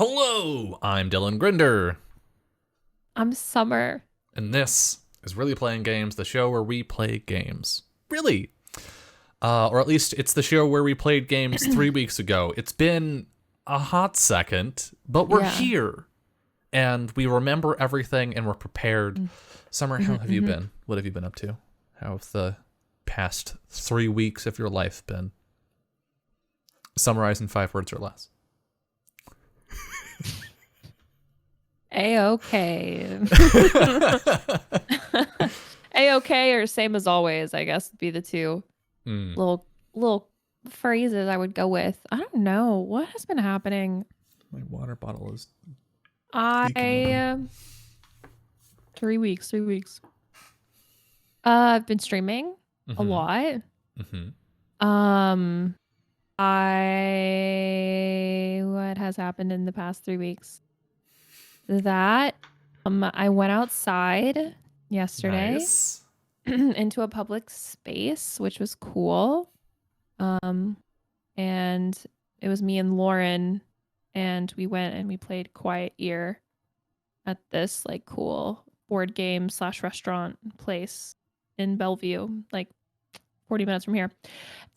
Hello, I'm Dylan Grinder, I'm Summer. and this is Really Playing Games, the show where we play games. Really. Or at least it's the show where we played games 3 weeks ago. It's been a hot second, but we're Yeah. here. And we remember everything and we're prepared. Summer, how have you been? What have you been up to? How have the past 3 weeks of your life been? Summarize in 5 words or less. A-okay. A-okay or same as always, I guess would be the two little phrases I would go with. I don't know. What has been happening? My water bottle is... I 3 weeks. I've been streaming a lot. What has happened in the past 3 weeks? That I went outside yesterday Nice. into a public space, which was cool. And it was me and Lauren, and we went and we played Quiet Ear at this like cool board game / restaurant place in Bellevue, like 40 minutes from here.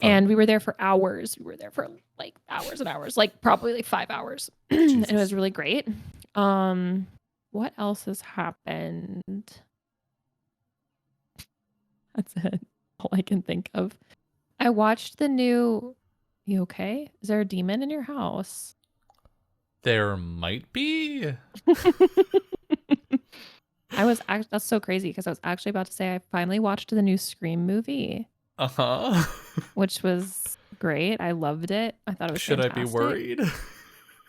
And we were there for hours. We were there for like hours and hours, like probably like 5 hours. And it was really great. What else has happened? That's it. All I can think of. I watched the new... You okay? Is there a demon in your house? There might be. That's so crazy because I was actually about to say I finally watched the new Scream movie. Uh-huh. Which was great. I loved it. I thought it was Should fantastic. I be worried?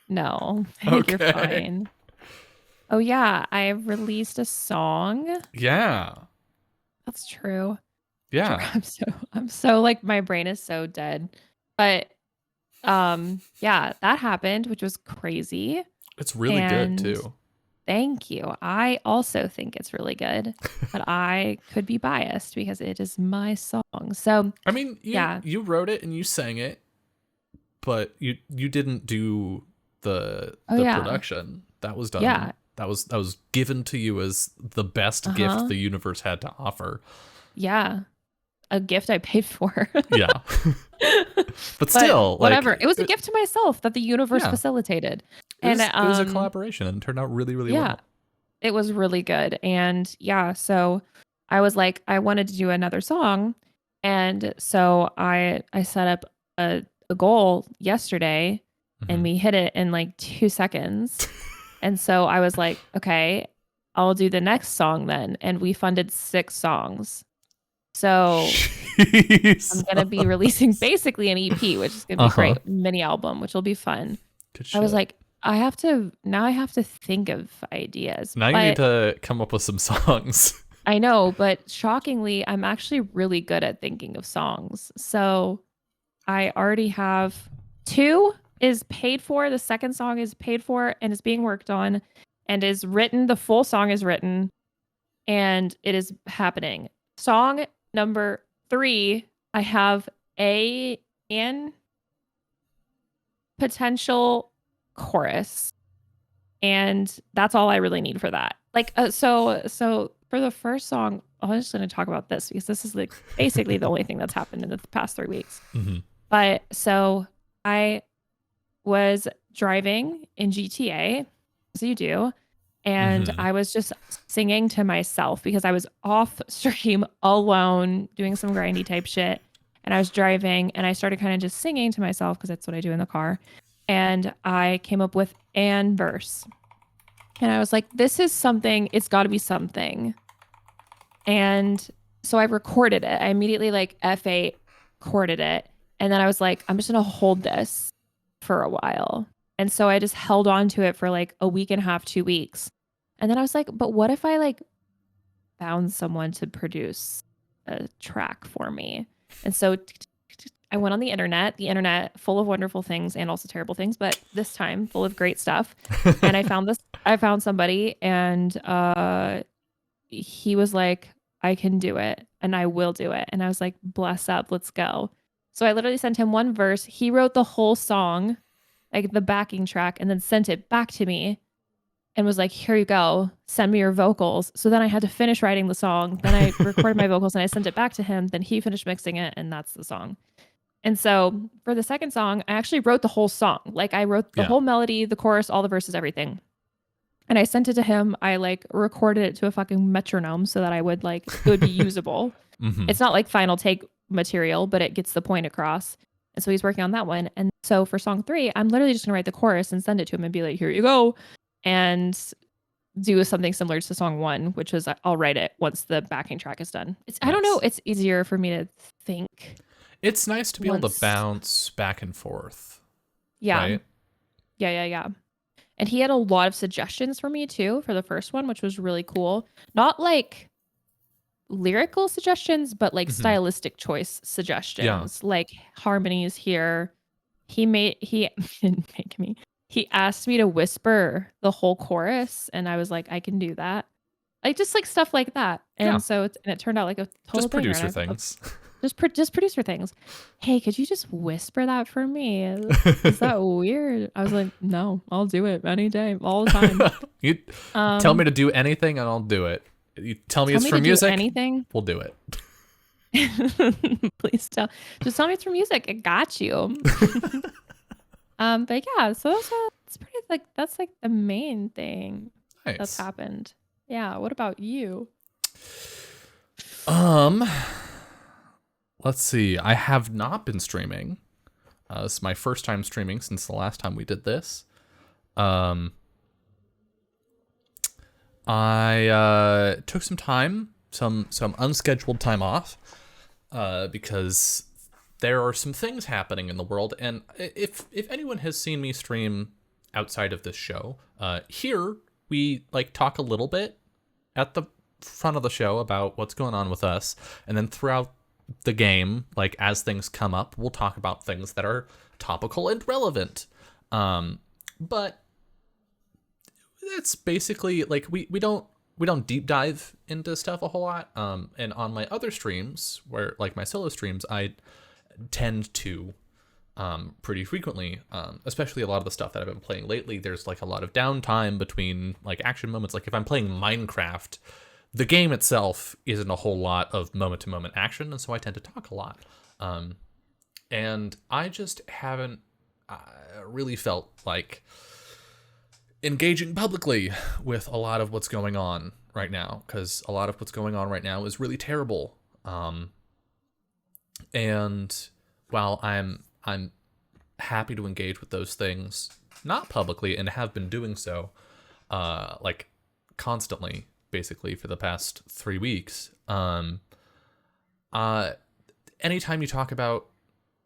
No, I think you're Okay. fine. Oh yeah, I released a song. Yeah. That's true. Yeah. I'm so like my brain is so dead. But yeah, that happened, which was crazy. It's really good too. Thank you. I also think it's really good, but I could be biased because it is my song. So I mean, you wrote it and you sang it, but you didn't do the production. That was done. Yeah. That was given to you as the best gift the universe had to offer. Yeah. A gift I paid for. Yeah. But still, whatever. Like, it was a gift to myself that the universe facilitated. It was a collaboration and it turned out really, really well. It was really good. And yeah, so I was like, I wanted to do another song. And so I set up a goal yesterday and we hit it in like 2 seconds. And so I was like, okay, I'll do the next song then. And we funded 6 songs. So I'm going to be releasing basically an EP, which is going to be a great mini album, which will be fun. Good shit. I was like, I have to think of ideas. Now you need to come up with some songs. I know, but shockingly, I'm actually really good at thinking of songs. So I already have 2 is paid for. The second song is paid for and is being worked on and is written. The full song is written and it is happening. Song number 3, I have an potential chorus, and that's all I really need for that. Like, so for the first song, I'm just going to talk about this because this is like basically the only thing that's happened in the past 3 weeks. But so I was driving in GTA, as you do, and I was just singing to myself because I was off stream alone doing some grindy type shit. And I was driving and I started kind of just singing to myself because that's what I do in the car. And I came up with an verse. And I was like, this is something, it's got to be something. And so I recorded it. I immediately like F8 recorded it. And then I was like, I'm just going to hold this for a while. And so I just held on to it for like a week and a half, 2 weeks. And then I was like, but what if I like found someone to produce a track for me? And so I went on the internet full of wonderful things and also terrible things, but this time full of great stuff. And I found somebody and he was like, I can do it and I will do it. And I was like, bless up, let's go. So I literally sent him 1 verse. He wrote the whole song like the backing track, and then sent it back to me and was like, here you go, send me your vocals. So then I had to finish writing the song. Then I recorded my vocals and I sent it back to him. Then he finished mixing it, and that's the song. And so for the second song, I actually wrote the whole song. Like I wrote the whole melody, the chorus, all the verses, everything. And I sent it to him. I like recorded it to a fucking metronome so that I would like, it would be usable. It's not like final take material, but it gets the point across. And so he's working on that one. And so for song 3, I'm literally just gonna write the chorus and send it to him and be like, here you go. And do something similar to song 1, which was I'll write it once the backing track is done. I don't know, it's easier for me to think. It's nice to be able to bounce back and forth. Yeah. Right? Yeah. And he had a lot of suggestions for me too for the first one, which was really cool. Not like lyrical suggestions, but like stylistic choice suggestions, like harmonies here. He didn't make me. He asked me to whisper the whole chorus, and I was like, I can do that. Like just like stuff like that. And so it turned out like a total just banger, producer things. Just producer things. Hey, could you just whisper that for me? Is that weird? I was like, no, I'll do it any day, all the time. You tell me to do anything and I'll do it. You tell me it's for music, anything, we'll do it. Please just tell me it's for music. I got you. But yeah, so that's pretty that's like the main thing that's happened. Yeah. What about you? Let's see. I have not been streaming. This is my first time streaming since the last time we did this. I took some time, some unscheduled time off, because there are some things happening in the world. And if anyone has seen me stream outside of this show, here we like talk a little bit at the front of the show about what's going on with us, and then throughout the game, like as things come up, we'll talk about things that are topical and relevant. But it's basically like we don't deep dive into stuff a whole lot. And on my other streams, where like my solo streams, I tend to pretty frequently, especially a lot of the stuff that I've been playing lately, there's like a lot of downtime between like action moments. Like if I'm playing Minecraft, the game itself isn't a whole lot of moment-to-moment action, and so I tend to talk a lot. And I just haven't really felt like engaging publicly with a lot of what's going on right now, because a lot of what's going on right now is really terrible. And while I'm happy to engage with those things, not publicly, and have been doing so, like constantly, basically for the past 3 weeks. Anytime you talk about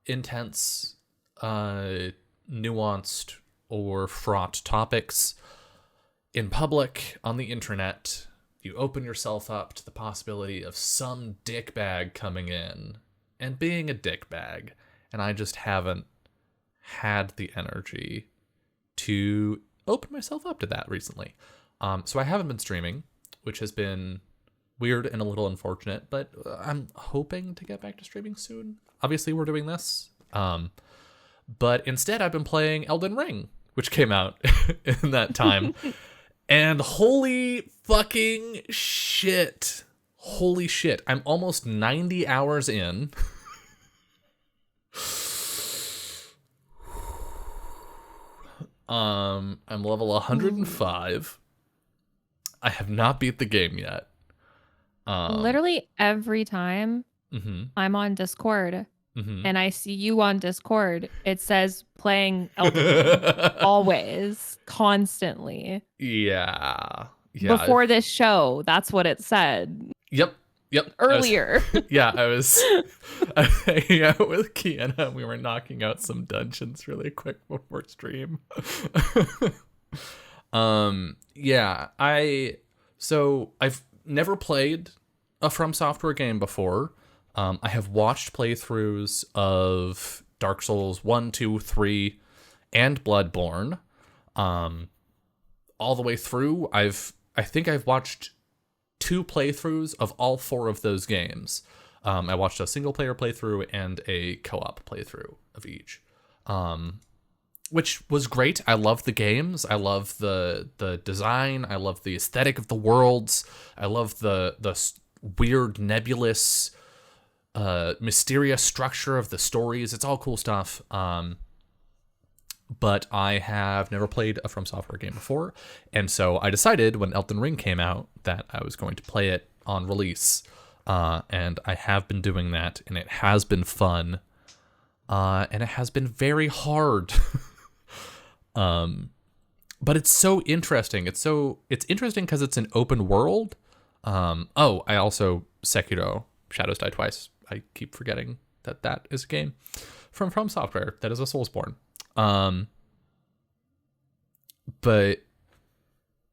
intense, nuanced, or fraught topics in public, on the internet, you open yourself up to the possibility of some dickbag coming in and being a dickbag. And I just haven't had the energy to open myself up to that recently. So I haven't been streaming, which has been weird and a little unfortunate, but I'm hoping to get back to streaming soon. Obviously, we're doing this. But instead, I've been playing Elden Ring, which came out in that time. And holy fucking shit. Holy shit. I'm almost 90 hours in. I'm level 105. I have not beat the game yet. Literally every time I'm on Discord and I see you on Discord, it says playing Elden Ring. Always, constantly. Yeah. Before this show, that's what it said. Yep. Earlier. I was hanging out with Kiana and we were knocking out some dungeons really quick before stream. I've never played a From Software game before. I have watched playthroughs of Dark Souls 1, 2, 3, and Bloodborne. All the way through. I think I've watched 2 playthroughs of all 4 of those games. I watched a single player playthrough and a co-op playthrough of each. which was great. I love the games. I love the design. I love the aesthetic of the worlds. I love the weird, nebulous, mysterious structure of the stories. It's all cool stuff. But I have never played a From Software game before, and so I decided when Elden Ring came out that I was going to play it on release, and I have been doing that, and it has been fun, and it has been very hard. But it's so interesting. It's interesting because it's an open world. I also Sekiro Shadows Die Twice. I keep forgetting that is a game from Software that is a Soulsborne. But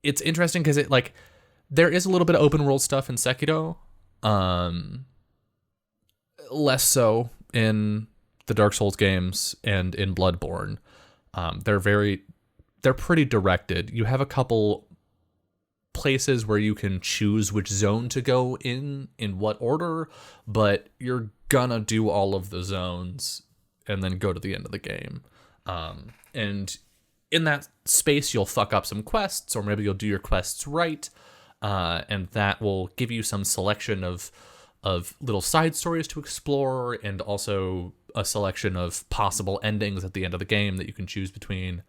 it's interesting because it like there is a little bit of open world stuff in Sekiro, less so in the Dark Souls games and in Bloodborne. They're pretty directed. You have a couple places where you can choose which zone to go in what order, but you're gonna do all of the zones and then go to the end of the game. And in that space, you'll fuck up some quests, or maybe you'll do your quests right, and that will give you some selection of little side stories to explore, and also a selection of possible endings at the end of the game that you can choose between.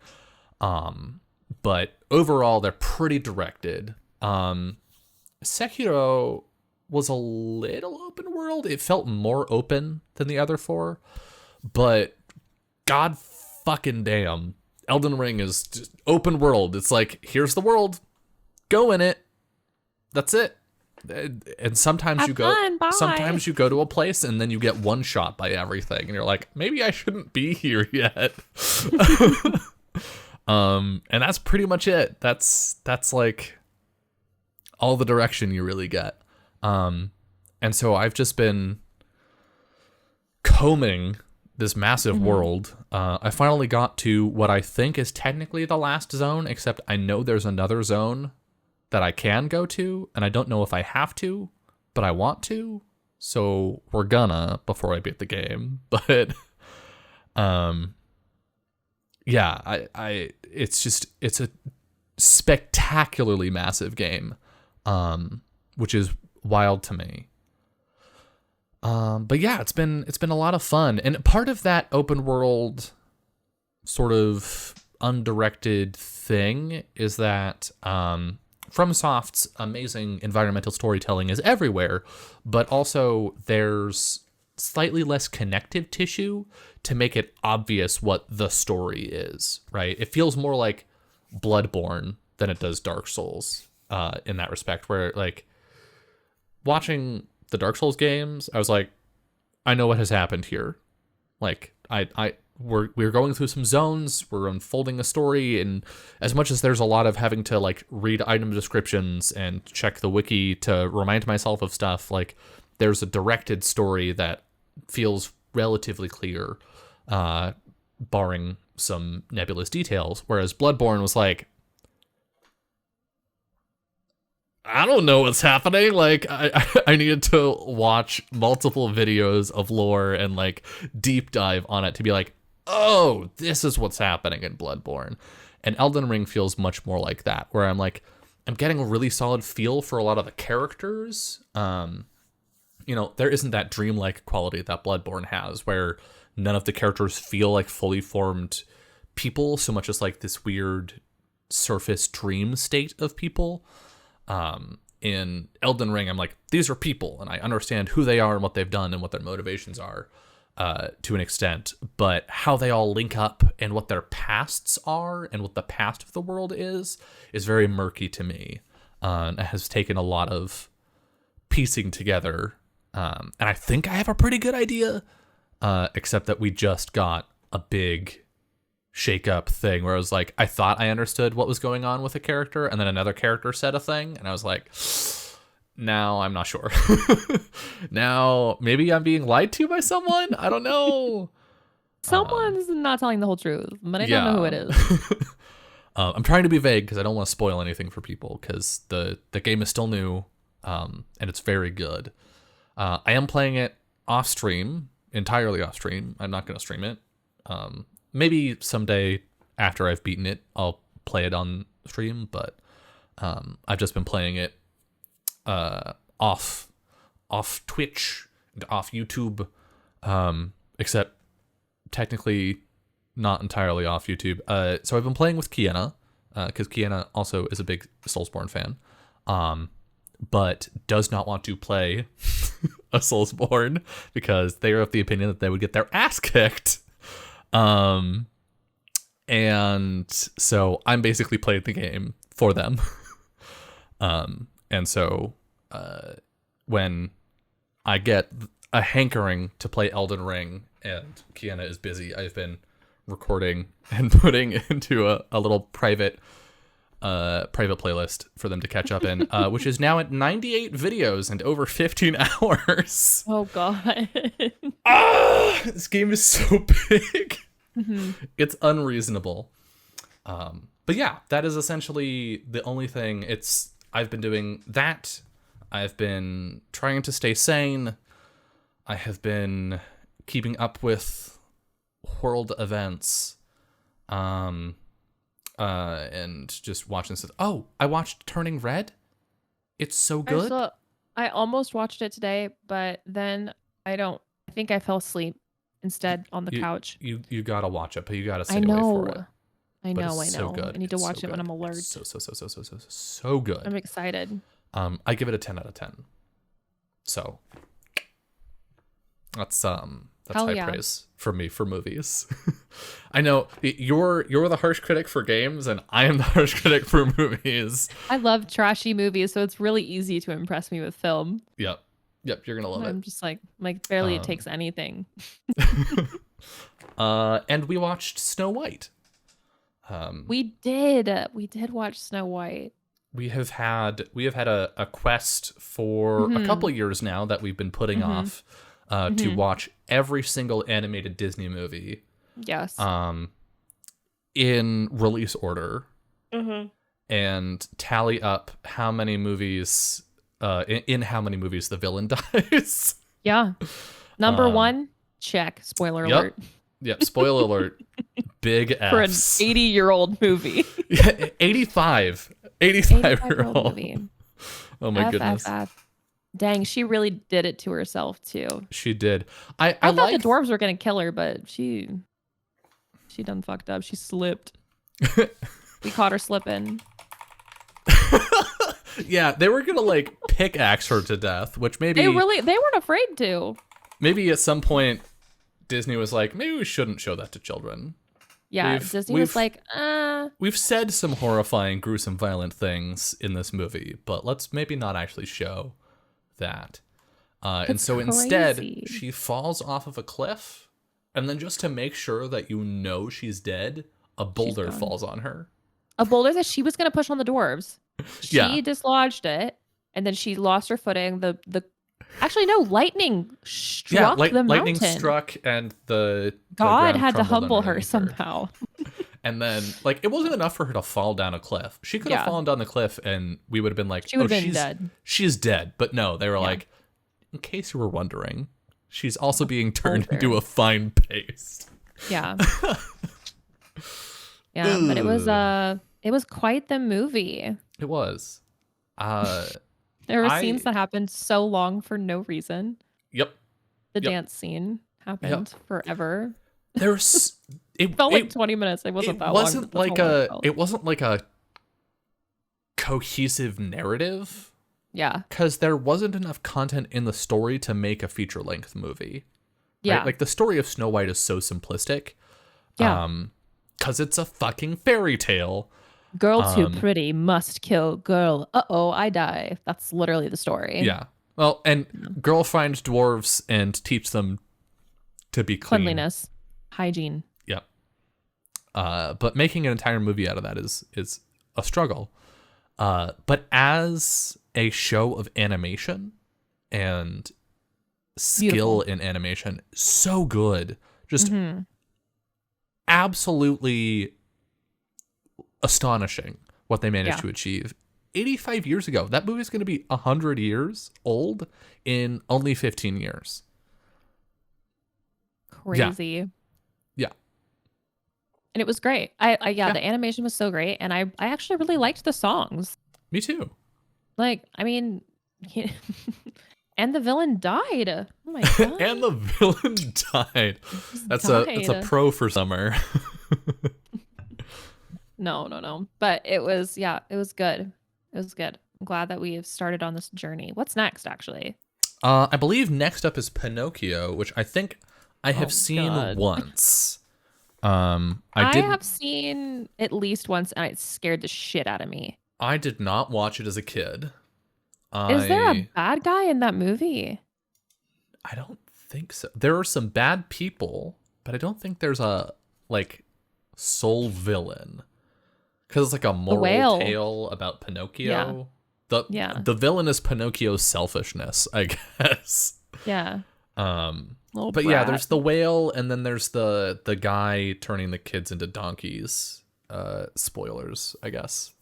But overall, they're pretty directed. Sekiro was a little open world. It felt more open than the other four, but god fucking damn, Elden Ring is just open world. It's like, here's the world, go in it. That's it. And sometimes you go to a place and then you get one shot by everything, and you're like, maybe I shouldn't be here yet. And that's pretty much it. That's like all the direction you really get. And so I've just been combing this massive world. I finally got to what I think is technically the last zone, except I know there's another zone that I can go to, and I don't know if I have to, but I want to. So we're gonna before I beat the game. But yeah, it's a spectacularly massive game, which is wild to me. But yeah, it's been a lot of fun, and part of that open world sort of undirected thing is that FromSoft's amazing environmental storytelling is everywhere, but also there's slightly less connective tissue to make it obvious what the story is, right? It feels more like Bloodborne than it does Dark Souls in that respect, where like watching the Dark Souls games, I was like, I know what has happened here. Like we're going through some zones, we're unfolding a story, and as much as there's a lot of having to like read item descriptions and check the wiki to remind myself of stuff, like there's a directed story that feels relatively clear, barring some nebulous details, whereas Bloodborne was like, I don't know what's happening. Like I needed to watch multiple videos of lore and like deep dive on it to be like, oh, this is what's happening in Bloodborne. And Elden Ring feels much more like that, where I'm like, I'm getting a really solid feel for a lot of the characters. There isn't that dreamlike quality that Bloodborne has, where none of the characters feel like fully formed people, so much as like this weird surface dream state of people. In Elden Ring, I'm like, these are people, and I understand who they are and what they've done and what their motivations are, to an extent, but how they all link up and what their pasts are and what the past of the world is very murky to me. It has taken a lot of piecing together, and I think I have a pretty good idea, except that we just got a big shake-up thing where I was like, I thought I understood what was going on with a character, and then another character said a thing, and I was like, now I'm not sure. Now maybe I'm being lied to by someone. I don't know. Someone's not telling the whole truth, but I don't know who it is. I'm trying to be vague because I don't want to spoil anything for people, because the game is still new, and it's very good. I am playing it off stream, entirely off stream. I'm not going to stream it. Maybe someday after I've beaten it, I'll play it on stream, but I've just been playing it off Twitch and off YouTube, except technically not entirely off YouTube. So I've been playing with Kiana, because Kiana also is a big Soulsborne fan, but does not want to play a Soulsborne because they are of the opinion that they would get their ass kicked. And so I'm basically playing the game for them. And so when I get a hankering to play Elden Ring and Kiana is busy, I've been recording and putting into a little private playlist for them to catch up in, which is now at 98 videos and over 15 hours. Oh god. This game is so big. Mm-hmm. It's unreasonable. But yeah, that is essentially the only thing. I've been doing that. I've been trying to stay sane. I have been keeping up with world events. And just watching stuff. Oh, I watched Turning Red. It's so good. I almost watched it today, but then I think I fell asleep instead on the couch. You gotta watch it, but you gotta stay away for it. I know. So good. I need to watch it when I'm alert. So good. I'm excited. I give it a 10 out of 10. So that's high praise from me for movies. I know you're the harsh critic for games, and I am the harsh critic for movies. I love trashy movies, so it's really easy to impress me with film. Yep, you're gonna love it. I'm just like barely it takes anything. And we watched Snow White. We did watch Snow White. We have had a quest for a couple of years now that we've been putting off to watch every single animated Disney movie. Yes. In release order. And tally up how many movies in how many movies the villain dies. Yeah. Number 1, check. Spoiler alert. Yep, spoiler alert. Big F's. For an 80-year-old movie. Yeah, 85-year-old movie. Oh my goodness. Dang, she really did it to herself too. She did. I thought the dwarves were gonna kill her, but she done fucked up. She slipped. We caught her slipping. Yeah, they were gonna pickaxe her to death, which maybe they weren't afraid to. Maybe at some point Disney was like, maybe we shouldn't show that to children. Yeah, Disney was like, We've said some horrifying, gruesome, violent things in this movie, but let's maybe not actually show that. And so instead, she falls off of a cliff, and then just to make sure that you know she's dead, a boulder falls on her. A boulder that she was going to push on the dwarves. She dislodged it, and then she lost her footing. Actually, no, lightning struck the mountain. Lightning struck, and the God had to humble her somehow. And then, it wasn't enough for her to fall down a cliff. She could have fallen down the cliff, and we would have been like, she's dead. She's dead. But no, they were like, in case you were wondering, she's also being turned into a fine paste. Yeah. Yeah, but it was quite the movie. It was. There were scenes that happened so long for no reason. Yep. The dance scene happened forever. It felt like 20 minutes. It wasn't that long. It wasn't like a cohesive narrative. Yeah. Because there wasn't enough content in the story to make a feature-length movie. Yeah. Right? Like, the story of Snow White is so simplistic. Yeah. Because it's a fucking fairy tale. Girl too pretty must kill girl. Uh-oh, I die. That's literally the story. Yeah. Well, and girl finds dwarves and teach them to be clean. Cleanliness. Hygiene. Yep. But making an entire movie out of that is a struggle. But as a show of animation and skill in animation, so good. Just absolutely astonishing what they managed to achieve. 85 years ago. That movie's going to be 100 years old in only 15 years. Crazy. Yeah. And it was great. Yeah, the animation was so great, and I actually really liked the songs. Me too. Like, I mean, and the villain died. Oh my god. And the villain died. That's a pro for summer. No. But it was good. It was good. I'm glad that we have started on this journey. What's next, actually? I believe next up is Pinocchio, which I think I have seen once. I have seen at least once, and it scared the shit out of me. I did not watch it as a kid. Is there a bad guy in that movie? I don't think so. There are some bad people, but I don't think there's a sole villain. Because it's like a moral tale about Pinocchio. The villain is Pinocchio's selfishness, I guess. Yeah. But yeah, there's the whale, and then there's the guy turning the kids into donkeys. Spoilers, I guess.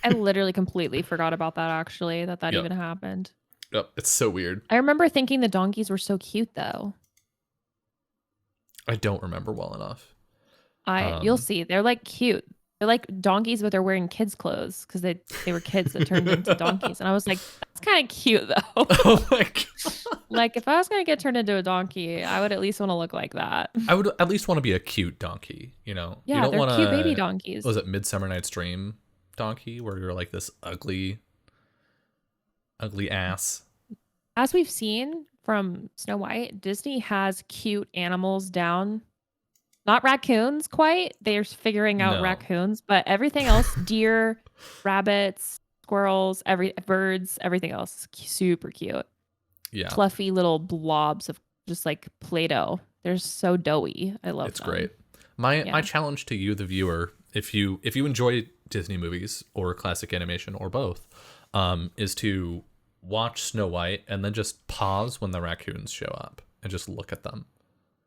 I literally completely forgot about that, actually, that Yep. even happened. Yep, it's so weird. I remember thinking the donkeys were so cute, though. I don't remember well enough. You'll see. They're like cute. They're like donkeys, but they're wearing kids' clothes because they were kids that turned into donkeys. And I was like, that's kind of cute, though. Oh my god. Like, if I was going to get turned into a donkey, I would at least want to look like that. I would at least want to be a cute donkey, you know? Yeah, you don't they're cute baby donkeys. Was it Midsummer Night's Dream donkey, where you're like this ugly ass? As we've seen from Snow White, Disney has cute animals down. Not raccoons quite. They're figuring out raccoons, but everything else, deer, rabbits, squirrels, birds, everything else is super cute. Yeah. Fluffy little blobs of just like Play-Doh. They're so doughy. I love them. It's great. My challenge to you, the viewer, if you enjoy Disney movies or classic animation or both, is to watch Snow White and then just pause when the raccoons show up and just look at them.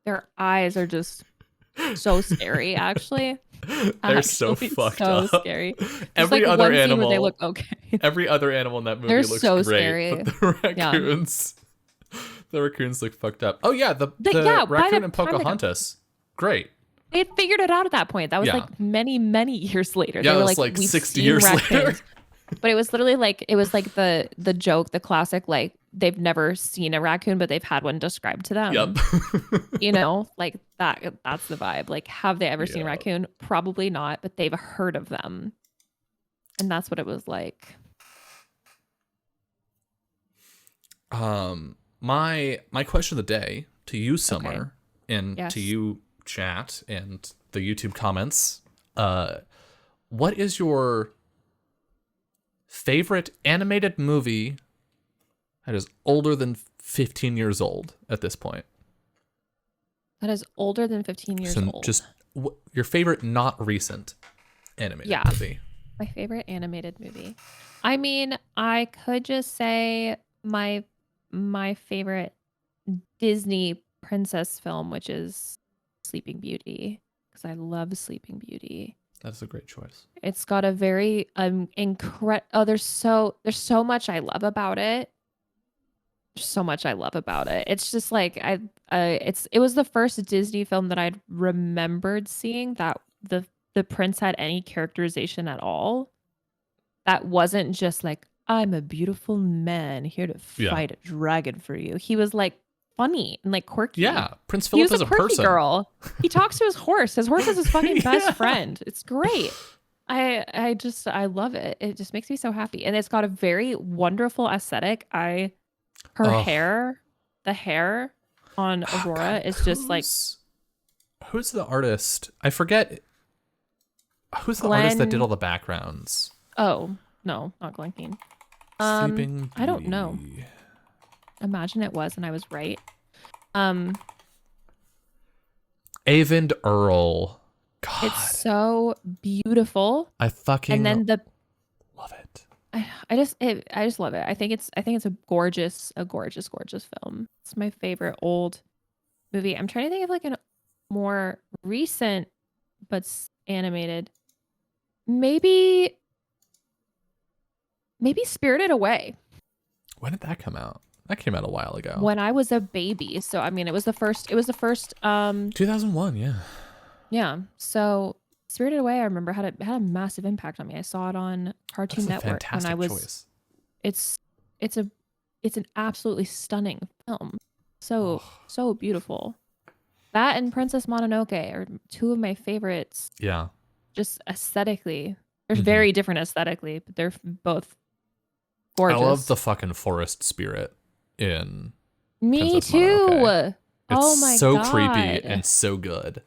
Their eyes are just so scary, actually. They're so fucked up. So scary. Every other animal, they look okay. Every other animal in that movie looks so great. Scary. But the raccoons look fucked up. Oh yeah, the raccoon in Pocahontas. Great. They had figured it out at that point. That was like many, many years later. Yeah, they were it was like 60 years later. But it was literally like the joke, the classic, like they've never seen a raccoon, but they've had one described to them. Yep. You know, like that's the vibe. Like, have they ever seen a raccoon? Probably not, but they've heard of them. And that's what it was like. My question of the day to you, Summer, and to you, chat, and the YouTube comments, what is your favorite animated movie that is older than 15 years old at this point? That is older than 15 years old. Just your favorite not recent animated movie. My favorite animated movie. I mean, I could just say my favorite Disney princess film, which is Sleeping Beauty, because I love Sleeping Beauty. That's a great choice. It's got a very incredible. There's so much I love about it. There's so much I love about it. It's just like it was the first Disney film that I'd remembered seeing that the prince had any characterization at all. That wasn't just like, I'm a beautiful man here to fight a dragon for you. He was like funny and like quirky. Yeah, Prince Philip is a quirky person. Girl. He talks to his horse. His horse is his fucking best friend. It's great. I love it. It just makes me so happy, and it's got a very wonderful aesthetic. The hair on Aurora is just like. Who's the artist? I forget. Who's the artist that did all the backgrounds? Oh no, not Glenn Keane. Sleeping Beauty. I don't know. Imagine it was, and I was right. Avon Earl. God, it's so beautiful. I fucking love it. I just love it. I think it's a gorgeous film. It's my favorite old movie. I'm trying to think of like a more recent but animated. Maybe Spirited Away. When did that come out? That came out a while ago. When I was a baby. So I mean, it was the first 2001, yeah. Yeah. So Spirited Away, I remember had a massive impact on me. I saw it on That's Cartoon a Network when I fantastic was. choice. It's it's a it's an absolutely stunning film. So Oh, so beautiful. That and Princess Mononoke are two of my favorites. yeah. Just aesthetically, they're Hmm. very different aesthetically, but they're both I love gorgeous. the fucking forest spirit in Me Princess Mononoke. too. It's Oh my so creepy god. and so good.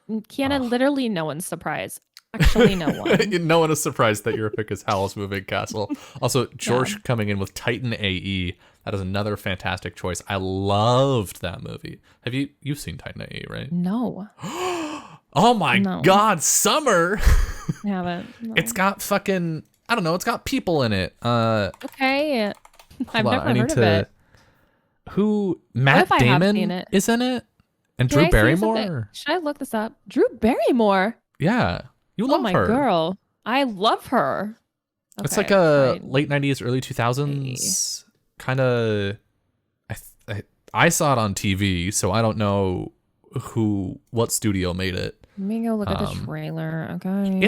Kiana, Oh. literally no one's surprised. Actually, no one. No one is surprised that your pick is Howl's Moving Castle. Also, Yeah. George coming in with Titan AE. That is another fantastic choice. I loved that movie. Have you've seen Titan AE, right? No. Oh my No. god, Summer! I haven't. No. It's got fucking, I don't know, it's got people in it. Okay. I've Hold on, never heard of it. Who, What Matt if I have seen Damon it? is in it? And Did Drew I see something? Barrymore? Should I look this up? Drew Barrymore. Yeah. You Oh love my her. girl. I love her. It's Okay, like a fine. late 90s, early 2000s kind of. I saw it on TV, so I don't know what studio made it. Let me go look at the trailer. Okay.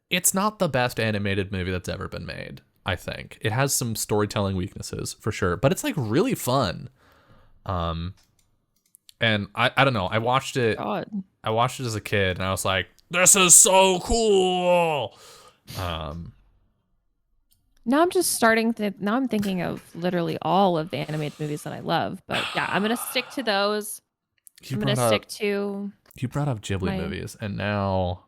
It's not the best animated movie that's ever been made, I think. It has some storytelling weaknesses for sure, but it's like really fun. And I don't know, I watched it God. as a kid and I was like, this is so cool. Now I'm just starting to. Now I'm thinking of literally all of the animated movies that I love. But yeah, I'm gonna stick to those. I'm gonna stick to. You brought up Ghibli my- movies, and now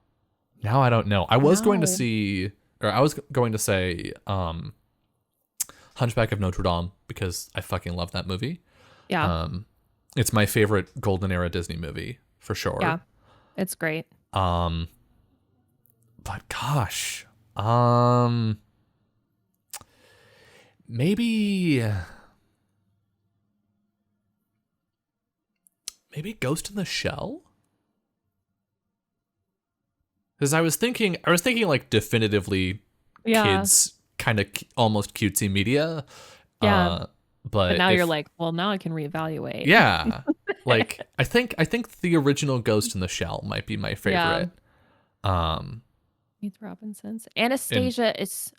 I don't know. I was going to No. see, or I was going to say, Hunchback of Notre Dame because I fucking love that movie. Yeah. It's my favorite golden era Disney movie for sure. Yeah. It's great. But gosh, maybe Ghost in the Shell. Because I was thinking like definitively Yeah. kids kind of almost cutesy media. Yeah. But now if- you're like, well, now I can reevaluate. yeah, like I think the original Ghost in the Shell might be my favorite. Meet the Robinsons. Anastasia is.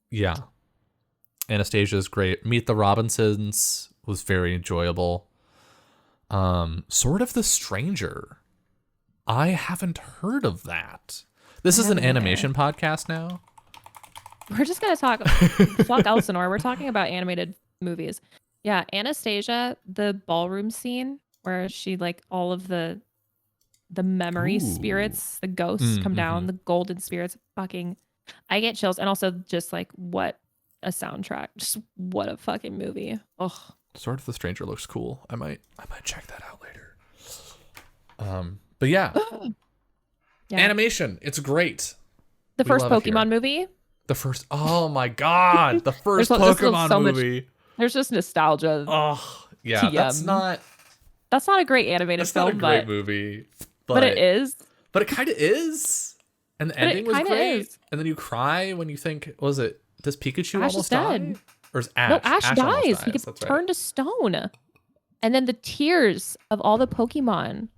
Yeah, Anastasia is great. Meet the Robinsons was very enjoyable. Sword of the Stranger. I haven't heard of that. This is an haven't either. animation podcast now. We're just gonna talk. Fuck Elsinore. We're talking about animated movies. Yeah, Anastasia, the ballroom scene where she like all of the memory Ooh. spirits, the ghosts come down, the golden spirits. Fucking, I get chills, and also just like what a soundtrack. Just what a fucking movie. Ugh. Sword of the Stranger looks cool. I might check that out later. But yeah, Yeah. animation. It's great. The We first love it here. Pokemon movie. The first. Oh my god, the first There's just Pokemon so much- movie. There's just nostalgia. Oh yeah, that's TM. not. That's not a great animated That's film, not a great but movie. but it is. But it kind of is. And the But it ending was kinda great. is. And then you cry when you think, does Pikachu Ash is almost die? dead. Or is Ash? No, Ash almost dies. He gets That's right. turned to stone. And then the tears of all the Pokemon.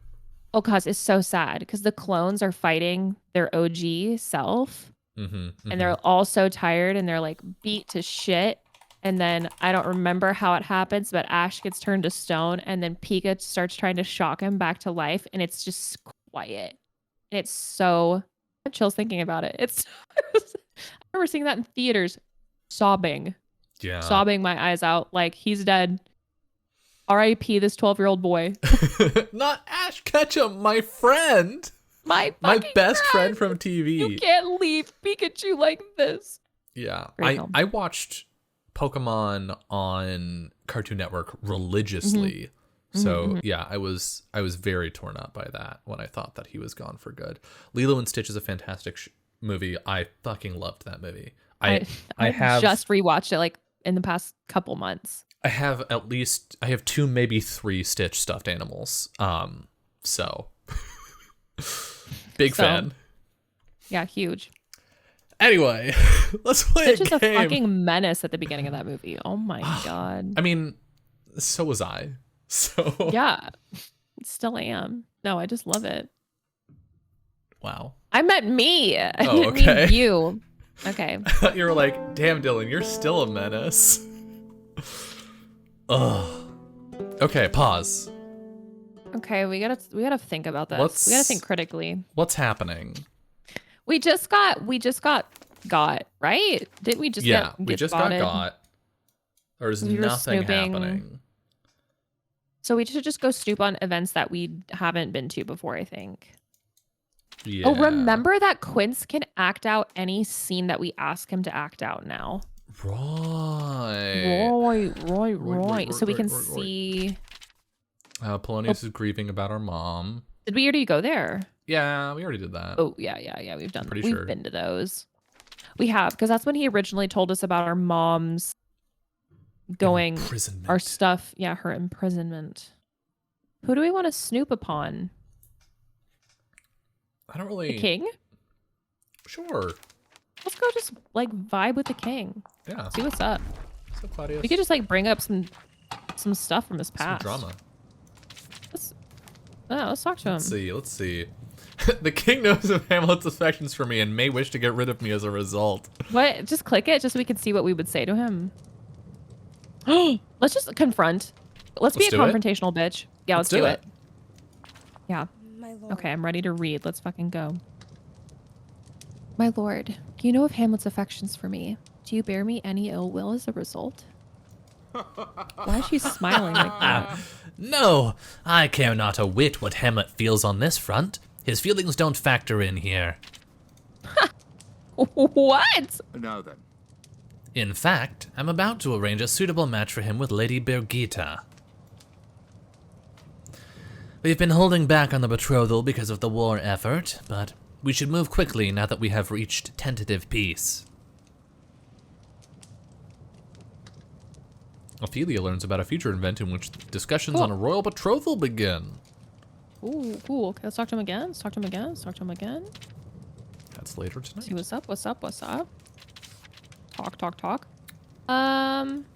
Oh, cause it's so sad because the clones are fighting their OG self, Mm-hmm, and they're all so tired and they're like beat to shit. And then I don't remember how it happens, but Ash gets turned to stone, and then Pika starts trying to shock him back to life, and it's just quiet. And it's so. I have chills thinking about it. It's. I remember seeing that in theaters, sobbing. yeah. Sobbing my eyes out like he's dead. R.I.P. this 12-year-old boy. Not Ash Ketchum, my friend. My Best friend from TV. You can't leave Pikachu like this. Yeah. Great film. I watched Pokemon on Cartoon Network religiously. So yeah, I was very torn up by that when I thought that he was gone for good. Lilo and Stitch is a fantastic movie. I fucking loved that movie. I have just rewatched it like in the past couple months. I have 2, maybe 3 Stitch stuffed animals. So big fan. Yeah, huge. Anyway, let's play Stitch a is game. a fucking menace at the beginning of that movie. Oh my god. I mean, so was I. So Yeah. Still am. No, I just love it. Wow. I meant me. I Oh, didn't okay. mean you. Okay. I thought you were like, damn, Dylan, you're still a menace. Ugh. Okay, pause. Okay, we gotta think about this. We gotta think critically. What's happening? We just got right? Didn't we just get we just spotted? got. There's We were nothing snooping. happening. So we should just go snoop on events that we haven't been to before, I think. Yeah. Oh, remember that Quince can act out any scene that we ask him to act out now. Right. Right. So we can see. Polonius is grieving about our mom. Did we already go there? Yeah, we already did that. Oh, yeah. We've done. Pretty We've sure. been to those. We have, because that's when he originally told us about our mom's going Imprisonment. our stuff. Yeah, her imprisonment. Who do we want to snoop upon? I don't really. The king? Sure. Let's go just like vibe with the king. Yeah. See what's up. So Claudius. We could just like bring up some stuff from his some past. drama. Let's talk to him. Let's see. The king knows of Hamlet's affections for me and may wish to get rid of me as a result. What? Just click it just so we can see what we would say to him. Let's just confront. Let's be a confrontational bitch. Yeah, let's do it. Yeah. My lord. Okay, I'm ready to read. Let's fucking go. My lord, you know of Hamlet's affections for me. Do you bear me any ill will as a result? Why is she smiling like that? No, I care not a whit what Hamlet feels on this front. His feelings don't factor in here. What? Now then. In fact, I'm about to arrange a suitable match for him with Lady Birgitta. We've been holding back on the betrothal because of the war effort, but we should move quickly now that we have reached tentative peace. Ophelia learns about a future event in which discussions on a royal betrothal begin. Ooh, cool. Okay, let's talk to him again. Let's talk to him again. That's later tonight. See what's up. Talk.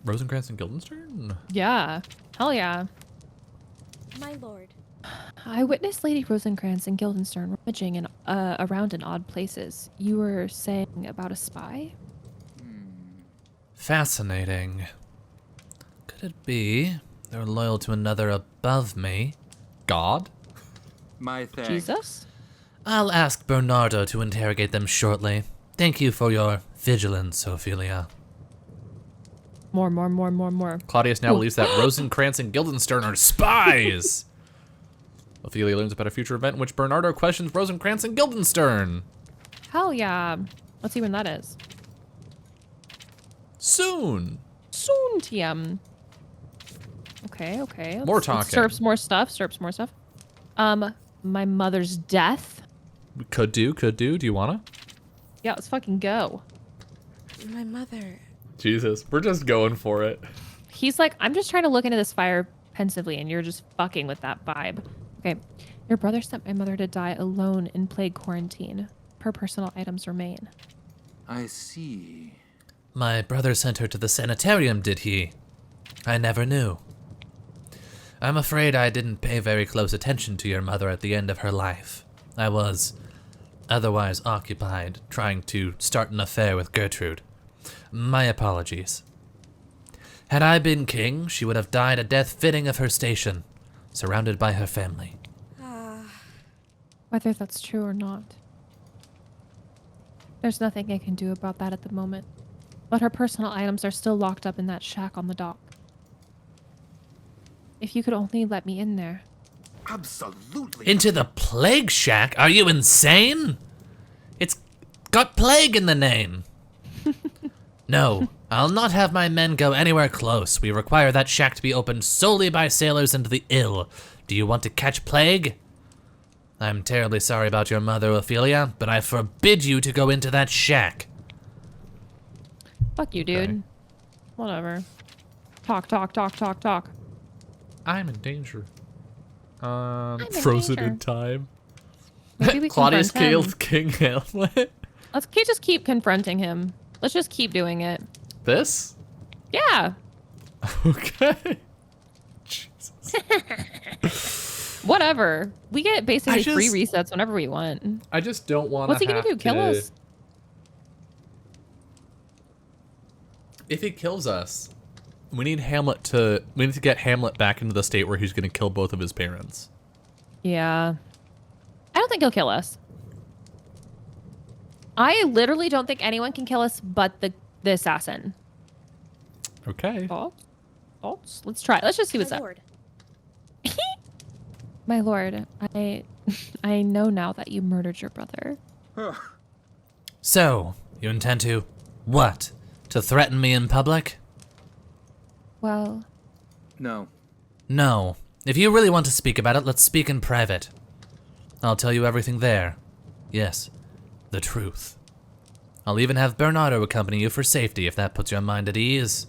Rosencrantz and Guildenstern? Yeah. Hell yeah. My lord. I witnessed Lady Rosencrantz and Guildenstern rummaging around in odd places. You were saying about a spy? Fascinating. Could it be they're loyal to another above me? God? My thanks. Jesus? I'll ask Bernardo to interrogate them shortly. Thank you for your vigilance, Ophelia. More. Claudius now believes that Rosencrantz and Guildenstern are spies. Ophelia learns about a future event in which Bernardo questions Rosencrantz and Guildenstern. Hell yeah. Let's see when that is. Soon, TM. Okay. More talking. Serps more stuff. My mother's death. Could do. Do you wanna? Yeah, let's fucking go. My mother. Jesus, we're just going for it. He's like, I'm just trying to look into this fire pensively, and you're just fucking with that vibe. Okay. Your brother sent my mother to die alone in plague quarantine. Her personal items remain. I see. My brother sent her to the sanitarium, did he? I never knew. I'm afraid I didn't pay very close attention to your mother at the end of her life. I was otherwise occupied trying to start an affair with Gertrude. My apologies. Had I been king, she would have died a death fitting of her station, surrounded by her family. Whether that's true or not. There's nothing I can do about that at the moment. But her personal items are still locked up in that shack on the dock. If you could only let me in there. Absolutely. Into the plague shack? Are you insane? It's got plague in the name. No, I'll not have my men go anywhere close. We require that shack to be opened solely by sailors and the ill. Do you want to catch plague? I'm terribly sorry about your mother, Ophelia, but I forbid you to go into that shack. Fuck you, dude. Okay. Whatever. Talk. I'm in danger. in Frozen danger. in time. Maybe we Claudius confront him. killed King Hamlet. Let's just keep confronting him. Let's just keep doing it. This? Yeah. Okay. Jesus. Whatever. We get basically free just- resets whenever we want. I just don't want to. What's he gonna do? Kill us? If he kills us, we need to get Hamlet back into the state where he's gonna kill both of his parents. Yeah. I don't think he'll kill us. I literally don't think anyone can kill us but the assassin. Okay. Thoughts? Let's try it. Let's just see what's up. My lord, I know now that you murdered your brother. So, you intend to what? To threaten me in public? Well, No. No. If you really want to speak about it, let's speak in private. I'll tell you everything there. Yes, the truth. I'll even have Bernardo accompany you for safety if that puts your mind at ease.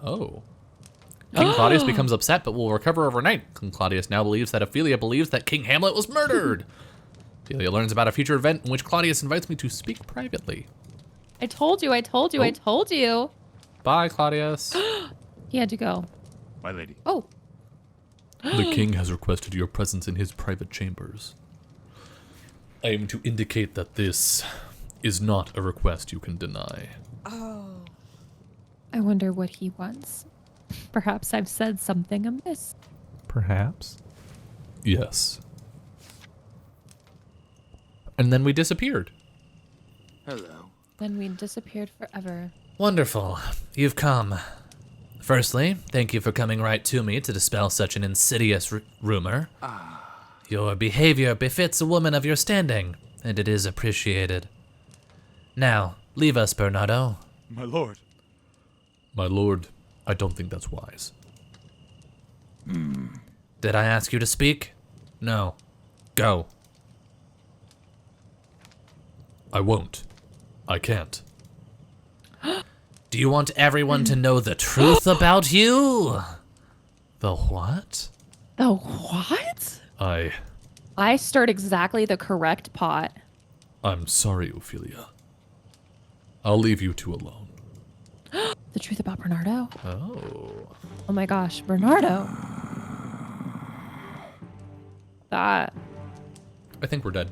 Oh. King Claudius becomes upset but will recover overnight. King Claudius now believes that Ophelia believes that King Hamlet was murdered. Ophelia learns about a future event in which Claudius invites me to speak privately. I told you. Bye, Claudius. He had to go. My lady. Oh, The king has requested your presence in his private chambers. I am to indicate that this is not a request you can deny. I wonder what he wants. Perhaps I've said something amiss. Perhaps? Yes. And then we disappeared. Hello. Then we disappeared forever. Wonderful. You've come. Firstly, thank you for coming right to me to dispel such an insidious rumor. Your behavior befits a woman of your standing, and it is appreciated. Now, leave us, Bernardo. My lord. My lord, I don't think that's wise. Did I ask you to speak? No. Go. I won't. I can't. Do you want everyone to know the truth about you? The what? The what? I stirred exactly the correct pot. I'm sorry, Ophelia. I'll leave you two alone. The truth about Bernardo? Oh. Oh my gosh, Bernardo. That. I think we're dead.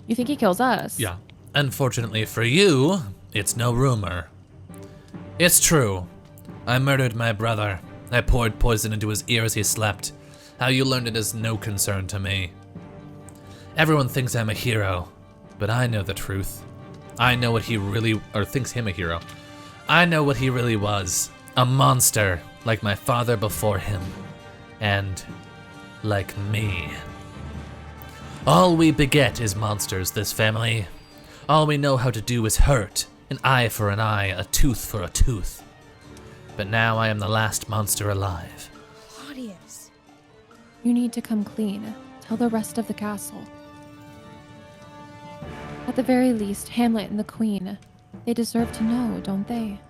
You think he kills us? Yeah. Unfortunately for you, it's no rumor. It's true. I murdered my brother. I poured poison into his ear as he slept. How you learned it is no concern to me. Everyone thinks I'm a hero, but I know the truth. I know what he really, or thinks him a hero. I know what he really was. A monster, like my father before him. And like me. All we beget is monsters, this family. All we know how to do is hurt. An eye for an eye, a tooth for a tooth. But now I am the last monster alive. Claudius. You need to come clean. Tell the rest of the castle. At the very least, Hamlet and the Queen. They deserve to know, don't they?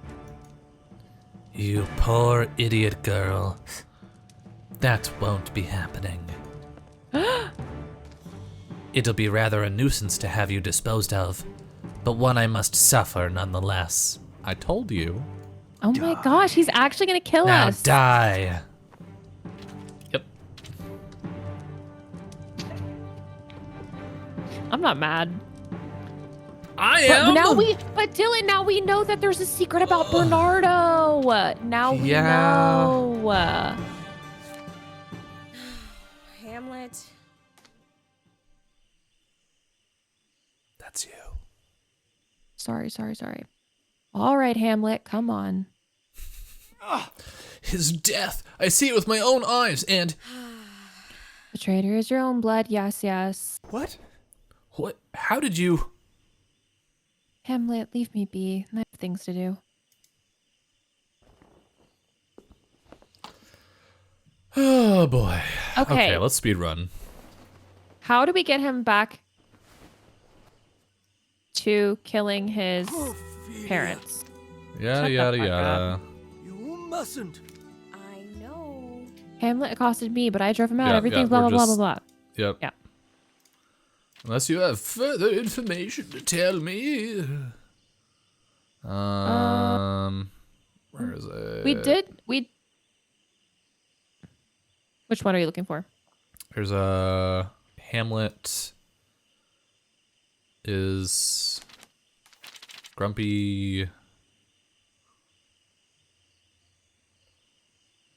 You poor idiot girl. That won't be happening. It'll be rather a nuisance to have you disposed of, but one I must suffer nonetheless. I told you. Oh my gosh, he's actually gonna kill Now us. die. Yep. I'm not mad. I But Dylan, now we know that there's a secret about Bernardo. Now we know. Hamlet. That's you. Sorry. All right, Hamlet, come on. His death. I see it with my own eyes, and... The traitor is your own blood, yes. What? What? How did you... Hamlet, leave me be. I have things to do. Oh, boy. Okay. Let's speed run. How do we get him back to killing his parents? Yada, Shut the yada, fuck yada. You mustn't. I know. Hamlet accosted me, but I drove him out. Yeah, Everything's yeah, blah, we're blah, just- blah, blah, Yep. Yeah. Unless you have further information to tell me. Where is it? blah. Which one are you looking for? There's a Hamlet is grumpy.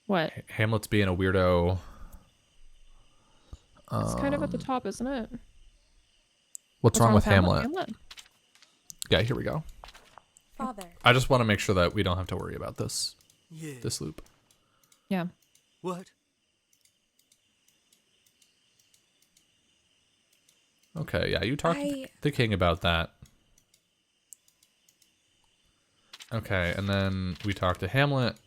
What? Hamlet's being a weirdo. It's kind of at the top, isn't it? What's wrong with Hamlet? Hamlet? Yeah, here we go. Father. I just want to make sure that we don't have to worry about this Yeah. this loop. Yeah. What? Okay, yeah, you talked to the king about that. Okay, and then we talk to Hamlet.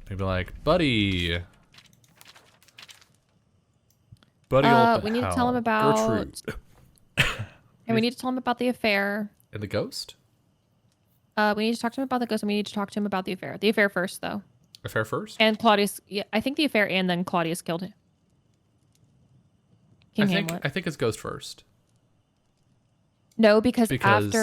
They'd be like, buddy. Buddy old We need to pal, tell him about. Gertrude. And we need to tell him about the affair. And the ghost? We need to talk to him about the ghost, and we need to talk to him about the affair. The affair first, though. Affair first? And Claudius. Yeah, I think the affair, and then Claudius killed him. King Hamlet. I think it's ghost first. No, because Because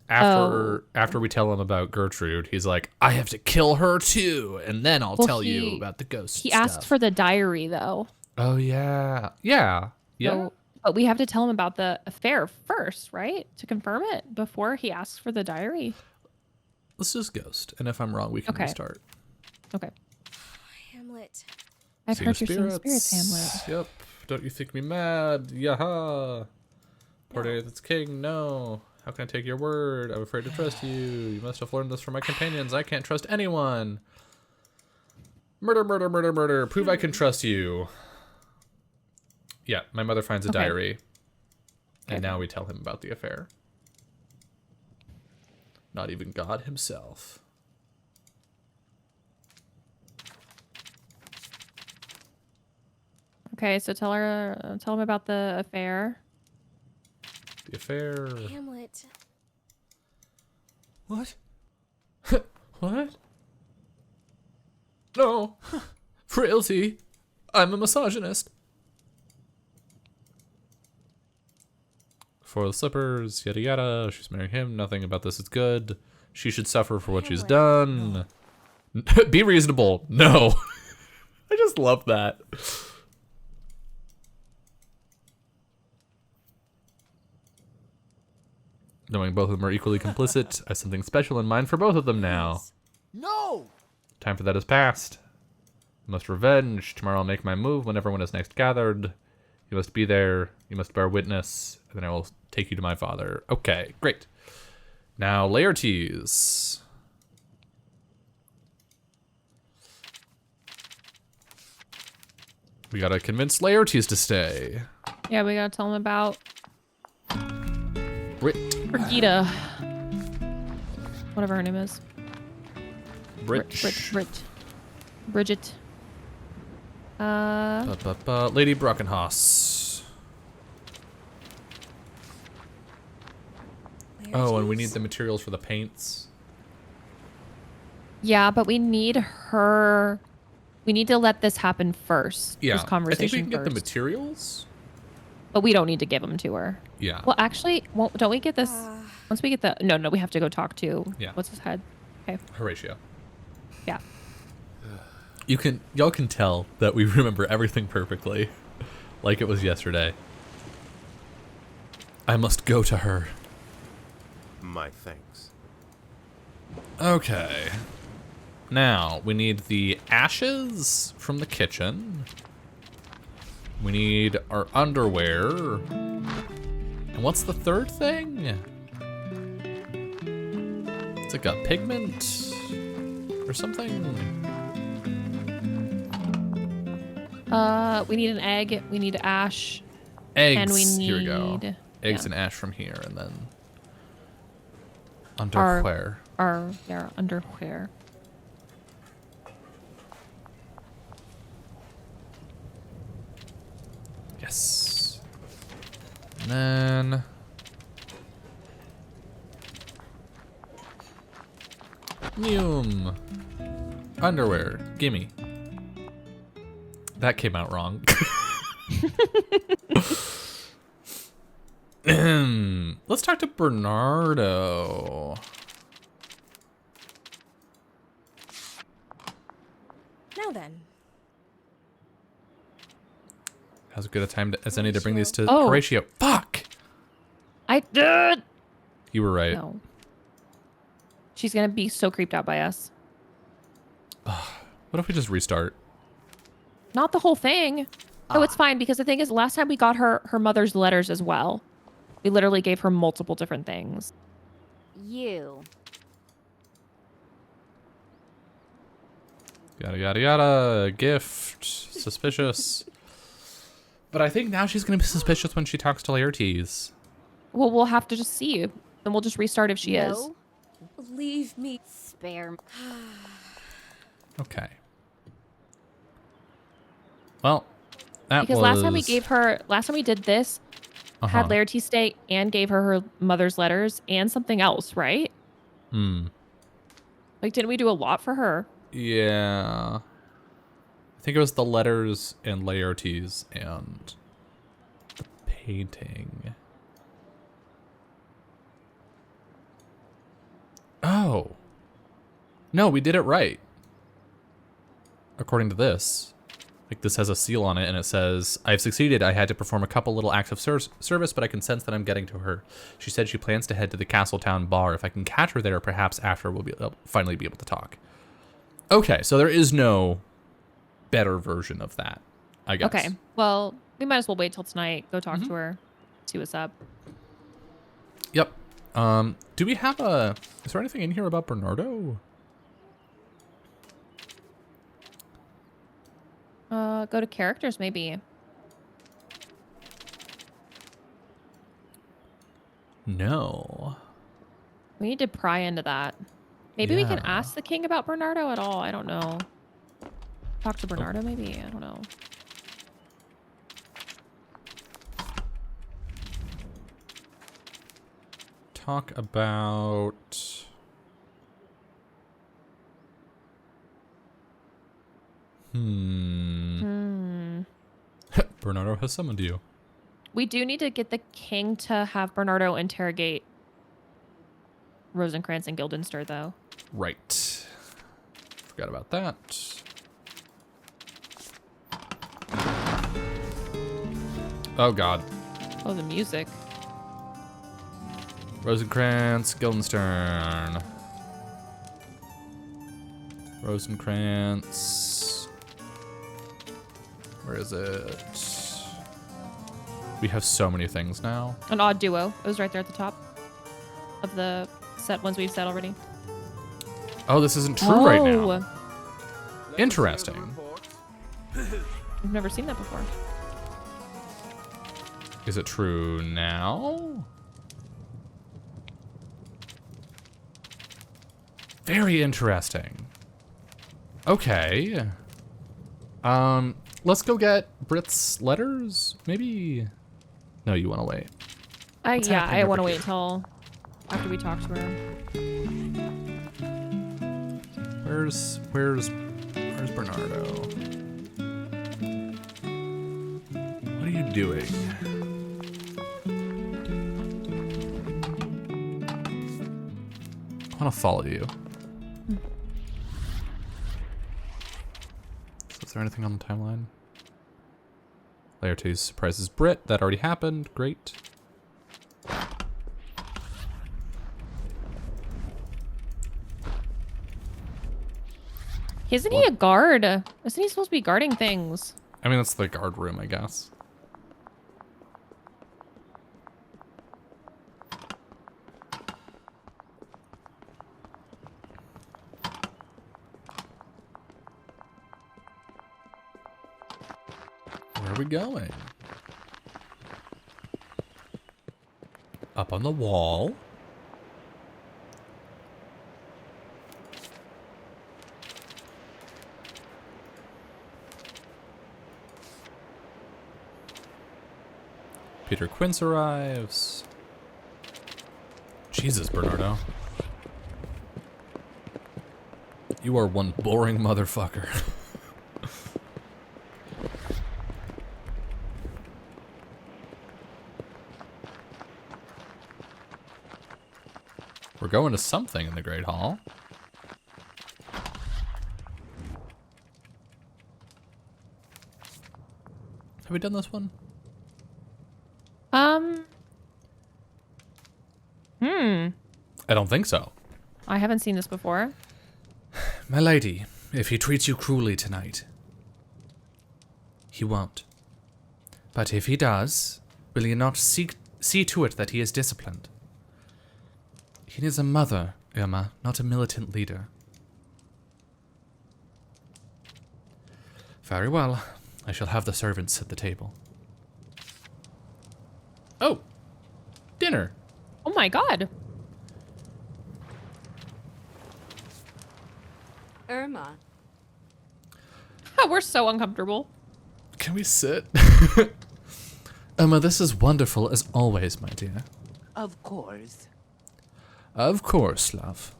after we tell him about Gertrude, he's like, I have to kill her too, and then I'll tell you about the ghost He stuff. asked for the diary, though. Oh yeah. Yeah. Yeah. So, but we have to tell him about the affair first, right? To confirm it before he asks for the diary. Let's just ghost. And if I'm wrong, we can Okay. restart. Okay. Hamlet. I've Sing heard your singing spirits, Hamlet. Yep. Don't you think me mad? Yaha. Party that's king. No. How can I take your word? I'm afraid to trust you. You must have learned this from my companions. I can't trust anyone. Murder, murder, murder, murder. Prove I can trust you. Yeah, my mother finds a Okay. diary. And Okay. now we tell him about the affair. Not even God himself. Okay, so tell him about the affair. The affair. Hamlet. What? What? No. Frailty. I'm a misogynist. For the slippers, yada yada. She's marrying him. Nothing about this is good. She should suffer for what she's done. Be reasonable. No. I just love that. Knowing both of them are equally complicit, I have something special in mind for both of them now. No! Time for that is past. I must revenge. Tomorrow I'll make my move when everyone is next gathered. You must be there. You must bear witness. And then I will take you to my father. Okay, great. Now, Laertes. We gotta convince Laertes to stay. Yeah, we gotta tell him about Brit. Brigida. Whatever her name is. Brit. Bridget. Lady Brockenhaus. Oh, and we need the materials for the paints. Yeah, but we need her. We need to let this happen first. Yeah, This I conversation think we can get the first. materials. But we don't need to give them to her. Yeah. Well, actually, don't we get this? Once we get the. No, we have to go talk to. Yeah. What's his head? Okay. Horatio. Yeah. Y'all can tell that we remember everything perfectly, like it was yesterday. I must go to her. My thanks. Okay. Now, we need the ashes from the kitchen. We need our underwear. And what's the third thing? It's like a pigment or something. We need an egg. We need ash. Eggs. And we need. Here we go. Eggs yeah, and ash from here, and then underwear. our underwear. Yes. And then underwear. Gimme. That came out wrong. Let's talk to Bernardo. Now then. as good a time as any to bring these to Oh. Horatio. Fuck! I did. You were right. No. She's gonna be so creeped out by us. What if we just restart? Not the whole thing. Oh, it's fine because the thing is, last time we got her mother's letters as well. We literally gave her multiple different things. You. Yada, yada, yada. Gift. Suspicious. But I think now she's going to be suspicious when she talks to Laertes. Well, we'll have to just see. And we'll just restart if she is. Leave me. Spare. Okay. Well, that Because was... last time we did this, had Laertes stay and gave her mother's letters and something else, right? Like, didn't we do a lot for her? Yeah. I think it was the letters and Laertes and the painting. Oh. No, we did it right. According to this. Like, this has a seal on it, and it says, I've succeeded. I had to perform a couple little acts of service, but I can sense that I'm getting to her. She said she plans to head to the Castletown bar. If I can catch her there, perhaps after we'll finally be able to talk. Okay, so there is no better version of that, I guess. Okay. Well, we might as well wait till tonight. Go talk to her. See what's up. Yep. Do we have is there anything in here about Bernardo? Go to characters, maybe. No. We need to pry into that. Maybe we can Yeah. ask the king about Bernardo at all. I don't know. Talk to Bernardo, maybe? I don't know. Talk about... Bernardo has summoned you. We do need to get the king to have Bernardo interrogate Rosencrantz and Guildenstern, though. Right. Forgot about that. Oh, God. Oh, the music. Rosencrantz, Guildenstern. Rosencrantz. Where is it? We have so many things now. An odd duo. It was right there at the top of the set ones we've said already. Oh, this isn't true right now. Oh, Interesting. I've never seen that before. Is it true now? Very interesting. Okay. Let's go get Brit's letters, maybe? No, you want to wait. What's Yeah, happening I over want to wait here? until after we talk to her. Where's Bernardo? What are you doing? I want to follow you. So is there anything on the timeline? Laertes surprises Brit. That already happened. Great. Isn't he a guard? Isn't he supposed to be guarding things? I mean, that's the guard room, I guess. Where are we going? Up on the wall. Peter Quince arrives. Jesus, Bernardo. You are one boring motherfucker. We're going to something in the Great Hall. Have we done this one? I don't think so. I haven't seen this before. My lady, if he treats you cruelly tonight, he won't. But if he does, will you not see to it that he is disciplined? He needs a mother, Irma, not a militant leader. Very well. I shall have the servants set the table. Oh, dinner. Oh my god. Irma. We're so uncomfortable. Can we sit? Irma, this is wonderful as always, my dear. Of course. Of course, love.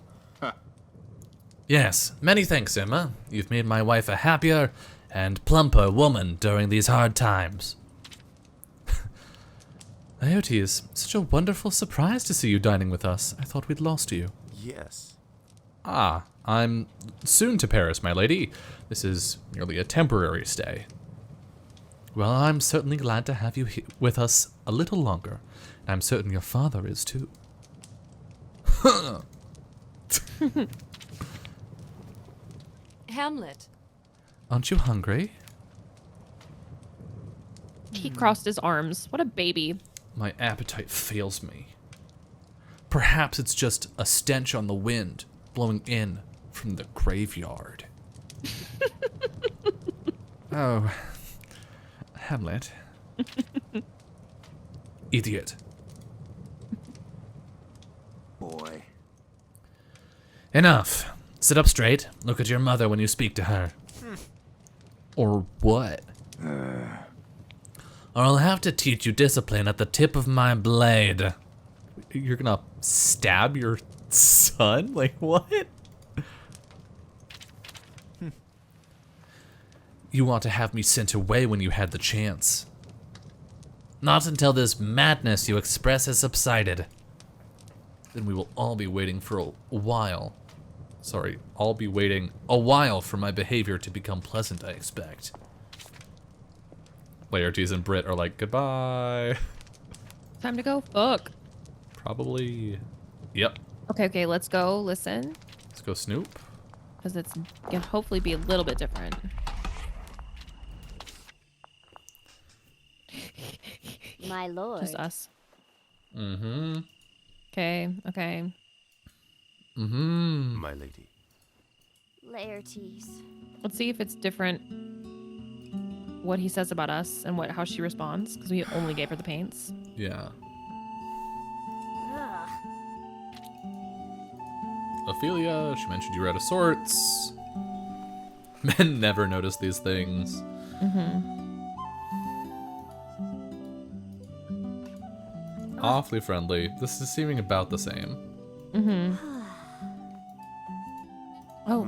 Yes, many thanks, Irma. You've made my wife a happier and plumper woman during these hard times. Laertes, such a wonderful surprise to see you dining with us. I thought we'd lost you. Yes. Ah, I'm soon to Paris, my lady. This is merely a temporary stay. Well, I'm certainly glad to have you with us a little longer. I'm certain your father is too. Hamlet. Aren't you hungry? He crossed his arms. What a baby. My appetite fails me. Perhaps it's just a stench on the wind blowing in from the graveyard. Oh, Hamlet. Idiot. Boy. Enough. Sit up straight. Look at your mother when you speak to her. Or what? Or I'll have to teach you discipline at the tip of my blade. You're gonna stab your son? Like, what? You ought to have me sent away when you had the chance. Not until this madness you express has subsided. Then we will all be waiting for a while. Sorry, I'll be waiting a while for my behavior to become pleasant, I expect. Laertes and Brit are like, goodbye. Time to go. Fuck. Probably. Yep. Okay, let's go. Listen. Let's go Snoop. Because it's going to hopefully be a little bit different. My lord. Just us. Mm-hmm. Okay. Mm-hmm. My lady. Laertes. Let's see if it's different what he says about us and how she responds. Because we only gave her the paints. Yeah. Ugh. Ophelia, she mentioned you were out of sorts. Men never notice these things. Awfully friendly. This is seeming about the same. Oh.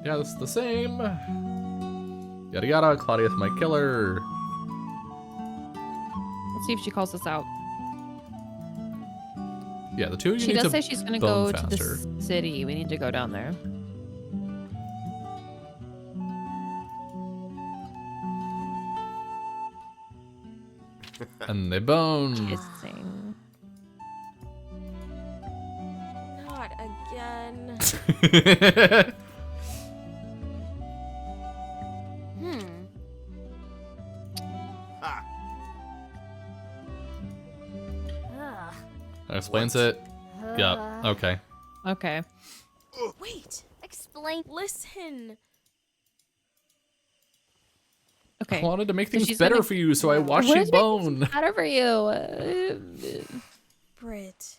Yeah, this is the same. Yada yada, Claudius my killer. Let's see if she calls us out. Yeah, the two of you She need does to say she's going to bone go to faster. the city. We need to go down there. And they bone. Kissing. Not again. Ugh. That explains it. Yeah, okay. Okay. Wait. Explain. Listen. Okay. I wanted to make So things she's better gonna- for you, so I watched What you is making bone. things better for you? Brit.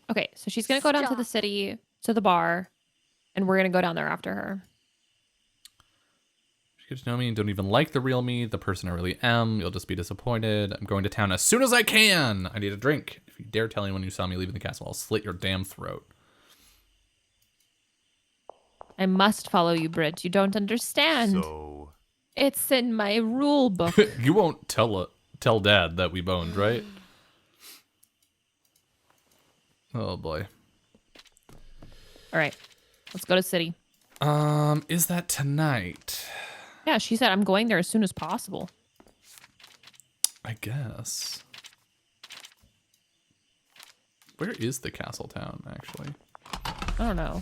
Okay, so she's gonna go down to the Stop. city, to the bar, and we're gonna go down there after her. You get to know me and don't even like the real me, the person I really am. You'll just be disappointed. I'm going to town as soon as I can. I need a drink. If you dare tell anyone you saw me leaving the castle, I'll slit your damn throat. I must follow you, Brit. You don't understand. So, It's in my rule book. You won't tell Dad that we boned, right? Oh boy. All right, let's go to city. Is that tonight? Yeah, she said I'm going there as soon as possible. I guess. Where is the castle town, actually? I don't know.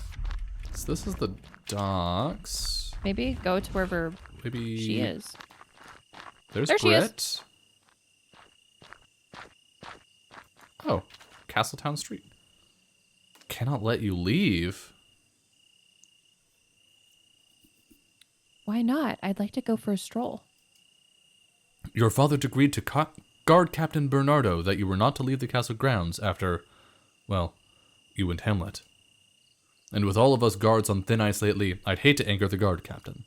So this is the docks. Maybe go to wherever Maybe she is. There's There she is. Brit. Oh, Castletown Street. Cannot let you leave. Why not? I'd like to go for a stroll. Your father agreed to guard Captain Bernardo that you were not to leave the castle grounds after, well, you and Hamlet. And with all of us guards on thin ice lately, I'd hate to anger the guard captain.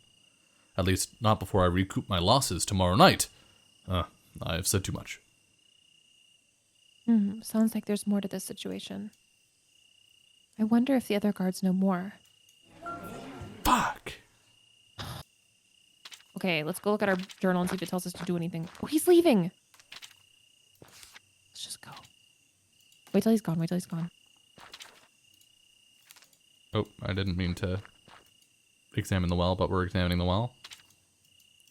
At least not before I recoup my losses tomorrow night. I've said too much. Sounds like there's more to this situation. I wonder if the other guards know more. Fuck! Okay, let's go look at our journal and see if it tells us to do anything. Oh, he's leaving. Let's just go. Wait till he's gone. Wait till he's gone. Oh, I didn't mean to examine the well, but we're examining the well.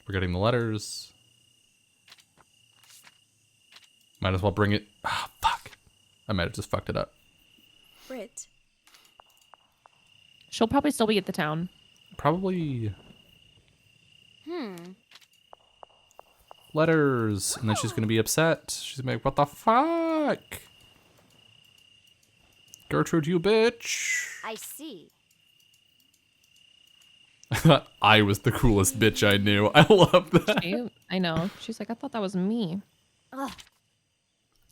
We're getting the letters. Might as well bring it. Ah, fuck. I might have just fucked it up. Brit. She'll probably still be at the town. Probably letters. And then she's going to be upset. She's going to be like, what the fuck? Gertrude, you bitch. I see. I was the coolest bitch I knew. I love that. I know. She's like, I thought that was me. Ugh.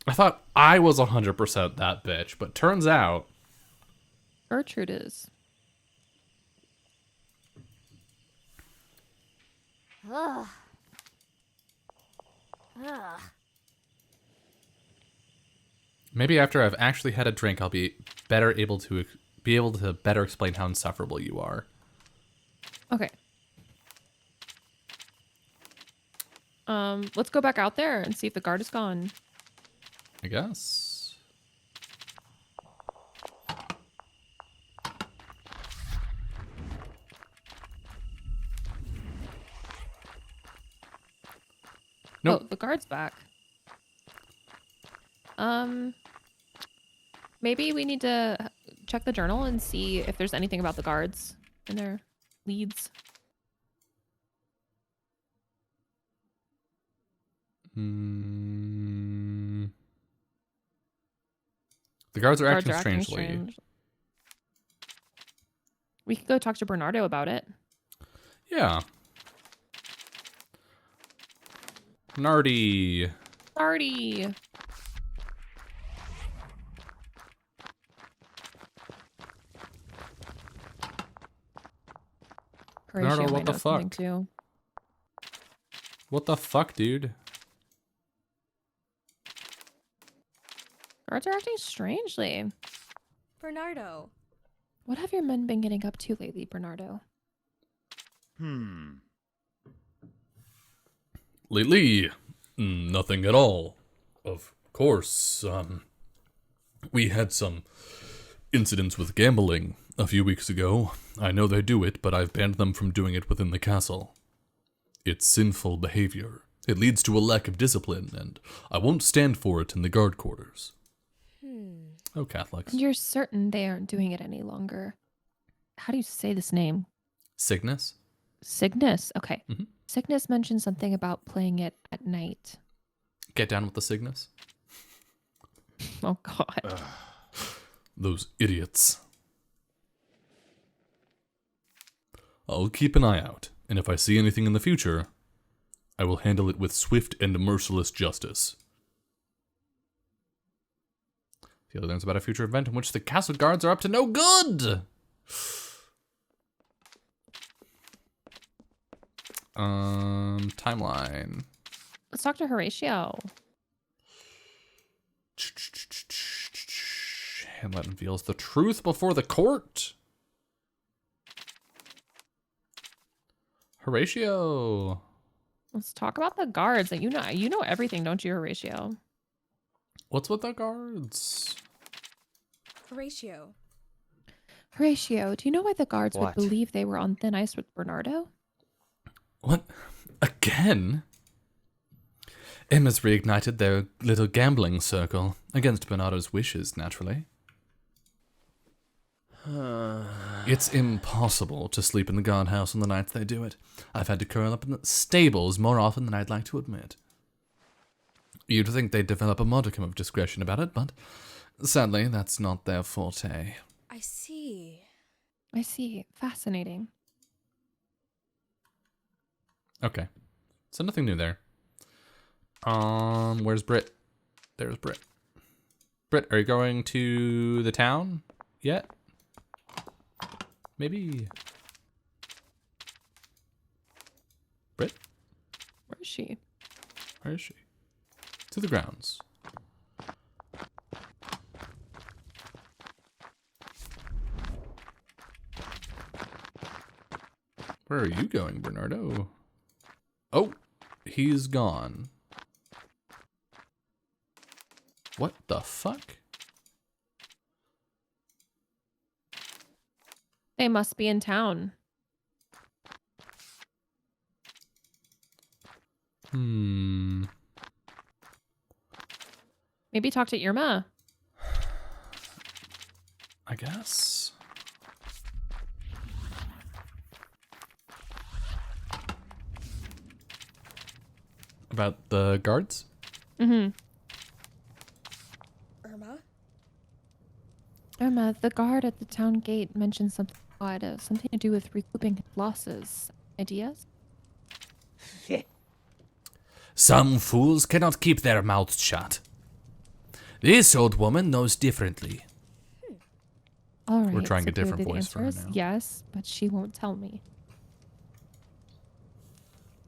I thought I was 100% that bitch, but turns out... Gertrude is. Ugh. Ugh. Maybe after I've actually had a drink, I'll be better able to better explain how insufferable you are. Okay. Let's go back out there and see if the guard is gone. I guess. Nope. Oh, the guard's back. Maybe we need to check the journal and see if there's anything about the guards in their leads. The guards are acting acting strangely. strange. We could go talk to Bernardo about it. Yeah. Nardy. Party. Bernardo, Horatio what might the know something fuck? too. What the fuck, dude? Guards are acting strangely. Bernardo. What have your men been getting up to lately, Bernardo? Lately, nothing at all. Of course, we had some incidents with gambling a few weeks ago. I know they do it, but I've banned them from doing it within the castle. It's sinful behavior. It leads to a lack of discipline, and I won't stand for it in the guard quarters. Oh, Catholics. And you're certain they aren't doing it any longer. How do you say this name? Cygnus? Cygnus. Okay. Mhm. Cygnus mentioned something about playing it at night. Get down with the Cygnus? Oh, God. Those idiots. I'll keep an eye out, and if I see anything in the future, I will handle it with swift and merciless justice. The other learns about a future event in which the castle guards are up to no good! Timeline. Let's talk to Horatio. Hamlet unveils the truth before the court. Horatio. Let's talk about the guards. Like, you know everything, don't you, Horatio? What's with the guards? Horatio. Horatio, do you know why the guards What? would believe they were on thin ice with Bernardo? What? Again? Emma's reignited their little gambling circle, against Bernardo's wishes, naturally. It's impossible to sleep in the guardhouse on the nights they do it. I've had to curl up in the stables more often than I'd like to admit. You'd think they'd develop a modicum of discretion about it, but sadly, that's not their forte. I see. I see. Fascinating. Okay. So nothing new there. Where's Britt? There's Britt. Britt, are you going to the town yet? Maybe. Britt? Where is she? Where is she? To the grounds. Where are you going, Bernardo? Oh, he's gone. What the fuck? They must be in town. Maybe talk to Irma. I guess. About the guards? Mm-hmm. Irma? Irma, the guard at the town gate mentioned something odd, something to do with recouping his losses. Ideas? Some fools cannot keep their mouths shut. This old woman knows differently. All right. We're trying a different clearly the voice for her answer is now. yes, but she won't tell me.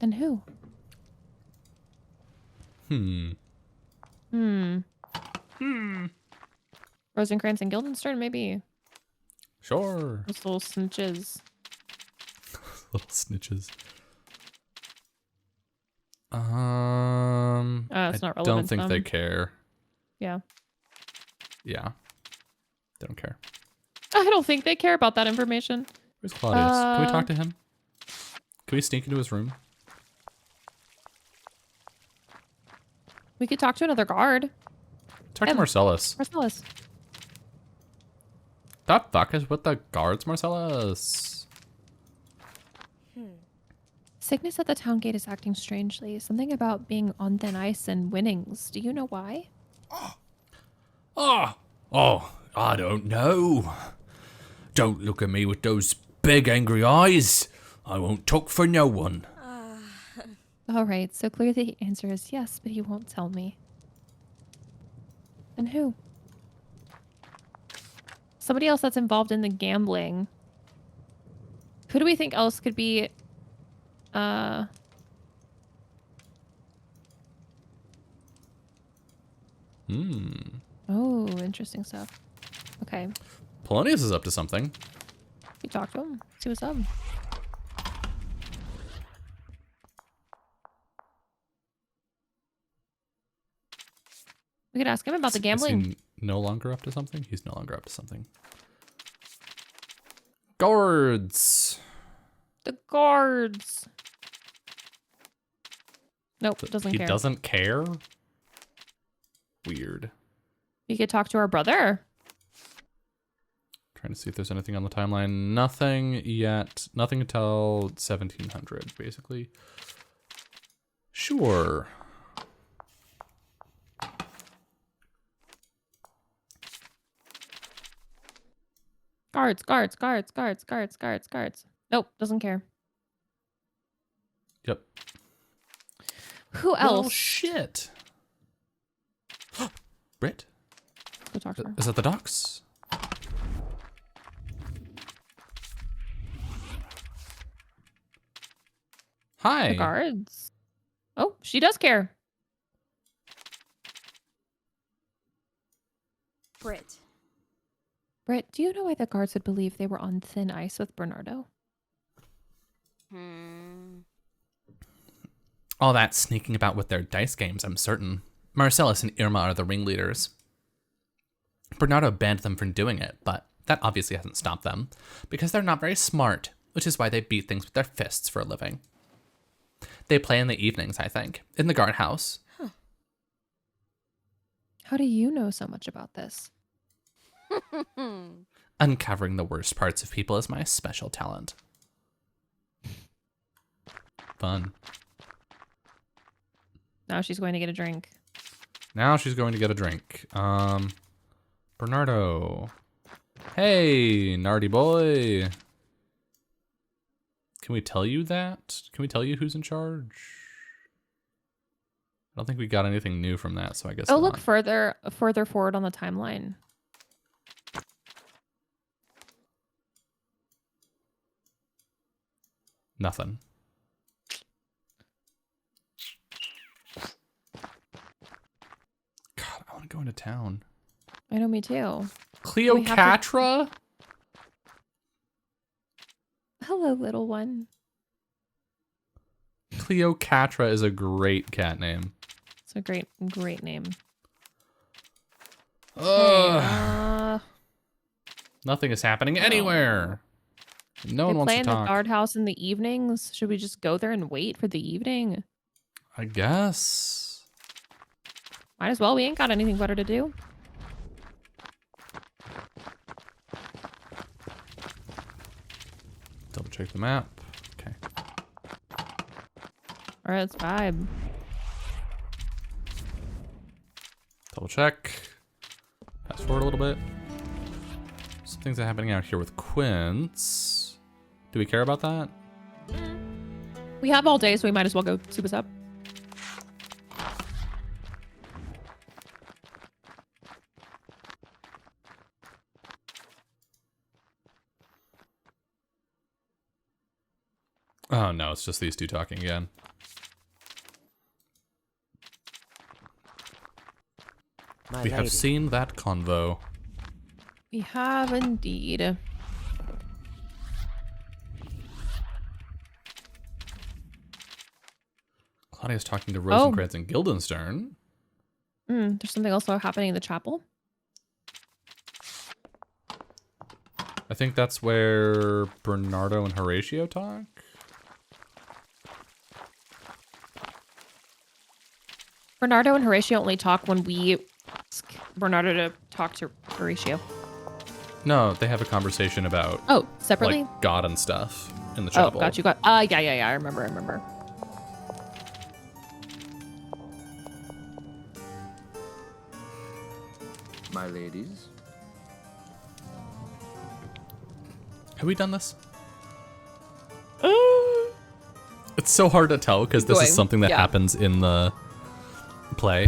And who? Rosencrantz and Guildenstern, maybe. Sure. Those little snitches. Little snitches. It's not I don't relevant to think they them. care. Yeah. Yeah. They don't care. I don't think they care about that information. Where's Claudius? Can we talk to him? Can we sneak into his room? We could talk to another guard. Talk to Emma. Marcellus. Marcellus. The fuck is with the guards, Marcellus? Cygnus at the town gate is acting strangely. Something about being on thin ice and winnings. Do you know why? Oh, I don't know. Don't look at me with those big angry eyes. I won't talk for no one. All right, so clearly the answer is yes, but he won't tell me. And who? Somebody else that's involved in the gambling. Who do we think else could be? Oh, interesting stuff. Okay, Polonius is up to something. you talk to him. See what's up. We could ask him about the Is gambling. he no longer up to something? He's no longer up to something. Guards. The guards. Nope, doesn't He care. doesn't care? Weird. We could talk to our brother. Trying to see if there's anything on the timeline. Nothing yet. Nothing until 1700, basically. Sure. Guards, guards, guards, guards, guards, guards, guards. Nope, doesn't care. Yep. Who Well, else? shit. Britt? Go talk to her. Is that the docks? Hi. The guards. Oh, she does care. Brit. Britt, do you know why the guards would believe they were on thin ice with Bernardo? All that sneaking about with their dice games, I'm certain. Marcellus and Irma are the ringleaders. Bernardo banned them from doing it, but That obviously hasn't stopped them, because they're not very smart, which is why they beat things with their fists for a living. They play in the evenings, I think, in the guardhouse. How do you know so much about this? Uncovering the worst parts of people is my special talent. Fun. Now she's going to get a drink. Now she's going to get a drink. Bernardo. Hey, Nardy boy. Can we tell you that? Can we tell you who's in charge? I don't think we got anything new from that, so I guess Oh, not. look further forward on the timeline. Nothing. God, I want to go into town. I know, me too. Cleopatra? Hello, little one. Cleopatra is a great cat name. It's a great name. Ugh. Nothing is happening anywhere. No one They wants play to in the talk. guardhouse in the evenings. Should we just go there and wait for the evening? I guess. Might as well. We ain't got anything better to do. Double check the map. Okay. All right, let's vibe. Double check. Fast forward a little bit. Some things are happening out here with Quince. Do we care about that? We have all day, so we might as well go see what's up. Oh no, it's just these two talking again. My We lady. have seen that convo. We have indeed. Claudia's talking to Rosencrantz and Guildenstern. There's something also happening in the chapel. I think that's where Bernardo and Horatio talk. Bernardo and Horatio only talk when we ask Bernardo to talk to Horatio. No, they have a conversation about Oh, separately? like God and stuff in the Oh, chapel. got you. Yeah. I remember. My ladies. Have we done this? It's so hard to tell because this is Going. something that Yeah. happens in the play.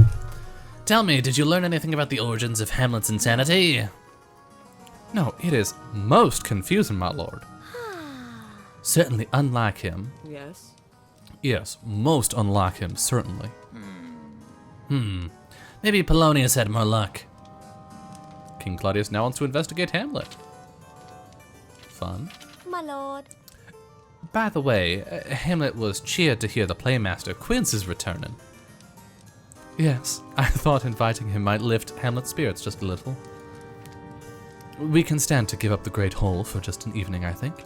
Tell me, did you learn anything about the origins of Hamlet's insanity? No, it is most confusing, my lord. Certainly unlike him. Yes. Yes, most unlike him, certainly. Maybe Polonius had more luck. King Claudius now wants to investigate Hamlet. Fun. My lord. By the way, Hamlet was cheered to hear the playmaster Quince is returning. Yes, I thought inviting him might lift Hamlet's spirits just a little. We can stand to give up the Great Hall for just an evening, I think.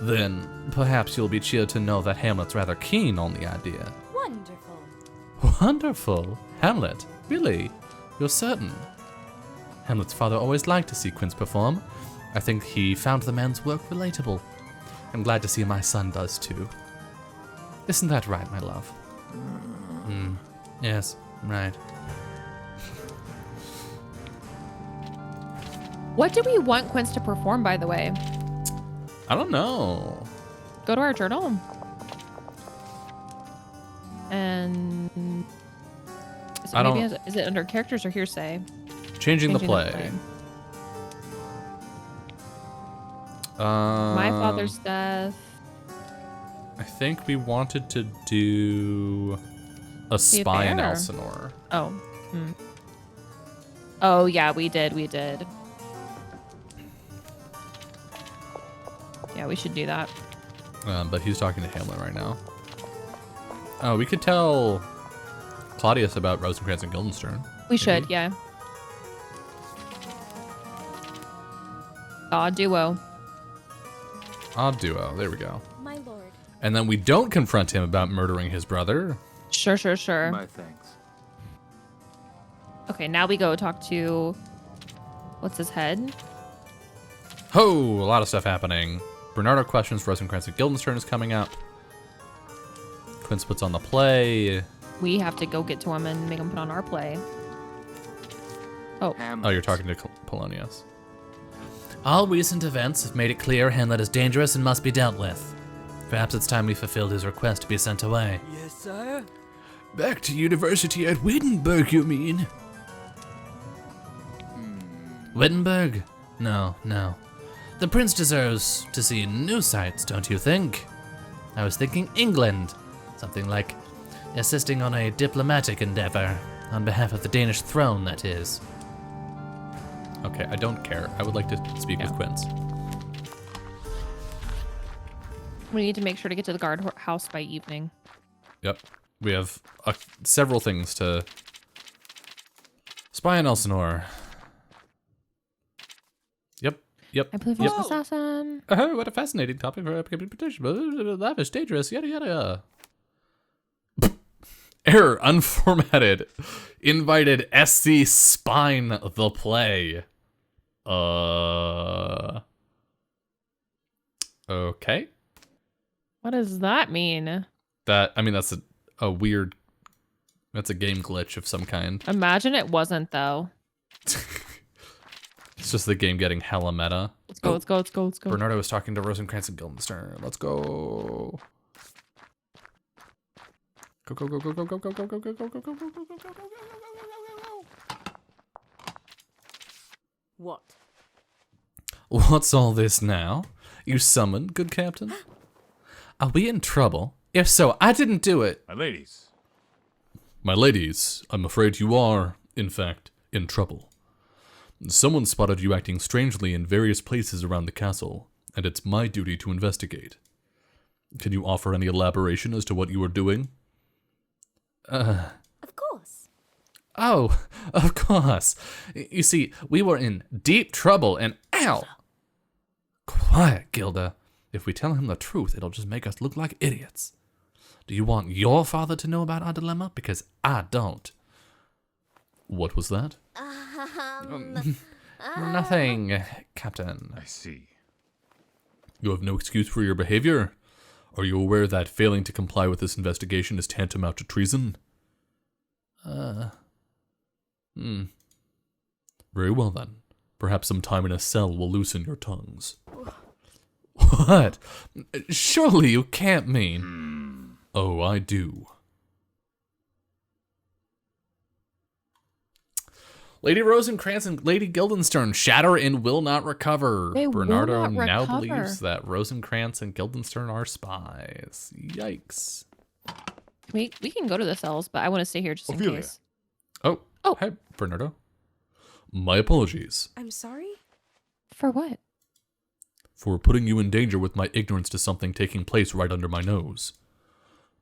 Then, perhaps you'll be cheered to know that Hamlet's rather keen on the idea. Wonderful. Wonderful! Hamlet, really? You're certain? Hamlet's father always liked to see Quince perform. I think he found the man's work relatable. I'm glad to see my son does too. Isn't that right, my love? Yes, right. What do we want Quince to perform, by the way? I don't know. Go to our journal. And so I maybe don't- is it under characters or hearsay? Changing the play. My father's death. I think we wanted to do a spy in bear. Elsinore. Oh. Oh yeah, we did. Yeah, we should do that. But he's talking to Hamlet right now. Oh, we could tell Claudius about Rosencrantz and Guildenstern. We should, yeah. Odd duo. Odd duo. There we go. My lord. And then we don't confront him about murdering his brother. Sure. My thanks. Okay, now we go talk to, what's his head? Ho! A lot of stuff happening. Bernardo questions Rosencrantz and Guildenstern is coming up. Quince puts on the play. We have to go get to him and make him put on our play. Oh, Hamlet. Oh, you're talking to Polonius. All recent events have made it clear Hamlet is dangerous and must be dealt with. Perhaps it's time we fulfilled his request to be sent away. Yes, sire. Back to university at Wittenberg, you mean? Wittenberg? No. The prince deserves to see new sights, don't you think? I was thinking England. Something like assisting on a diplomatic endeavor. On behalf of the Danish throne, that is. Okay, I don't care. I would like to speak with Quince. we need to make sure to get to the guardhouse by evening. Yep. We have several things to spy on Elsinore. Yep. I believe he's an assassin. Oh, what a fascinating topic for potential. Lavish, dangerous, yada yada. Error, unformatted. Invited SC Spine the play. Okay. What does that mean? That's a weird. That's a game glitch of some kind. Imagine it wasn't, though. It's just the game getting hella meta. Let's go. Bernardo was talking to Rosencrantz and Guildenstern. Let's go. Go. What? What's all this now? You summoned, good captain? Are we in trouble? If so, I didn't do it. My ladies. My ladies, I'm afraid you are, in fact, in trouble. Someone spotted you acting strangely in various places around the castle, and it's my duty to investigate. Can you offer any elaboration as to what you were doing? Of course. Oh, of course. You see, we were in deep trouble and ow! Quiet, Gilda. If we tell him the truth, it'll just make us look like idiots. Do you want your father to know about our dilemma? Because I don't. What was that? Nothing, Captain. I see. You have no excuse for your behavior? Are you aware that failing to comply with this investigation is tantamount to treason? Very well then. Perhaps some time in a cell will loosen your tongues. What? Surely you can't mean... Oh, I do. Lady Rosencrantz and Lady Guildenstern shatter and will not recover. They will Bernardo not now recover. believes that Rosencrantz and Guildenstern are spies. Yikes. We can go to the cells, but I want to stay here just in Ophelia. case. Oh, hey, Bernardo. My apologies I'm sorry? For what? for putting you in danger with my ignorance to something taking place right under my nose.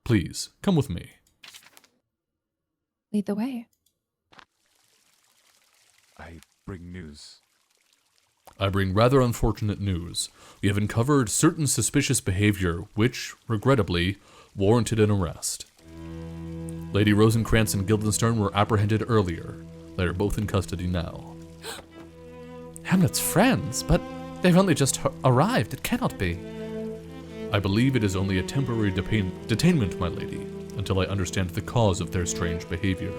Please, come with me. Lead the way. I bring news. I bring rather unfortunate news. We have uncovered certain suspicious behavior which, regrettably, warranted an arrest. Lady Rosencrantz and Guildenstern were apprehended earlier. They are both in custody now. Hamlet's friends? But they've only just arrived. It cannot be. I believe it is only a temporary detainment, my lady, until I understand the cause of their strange behavior.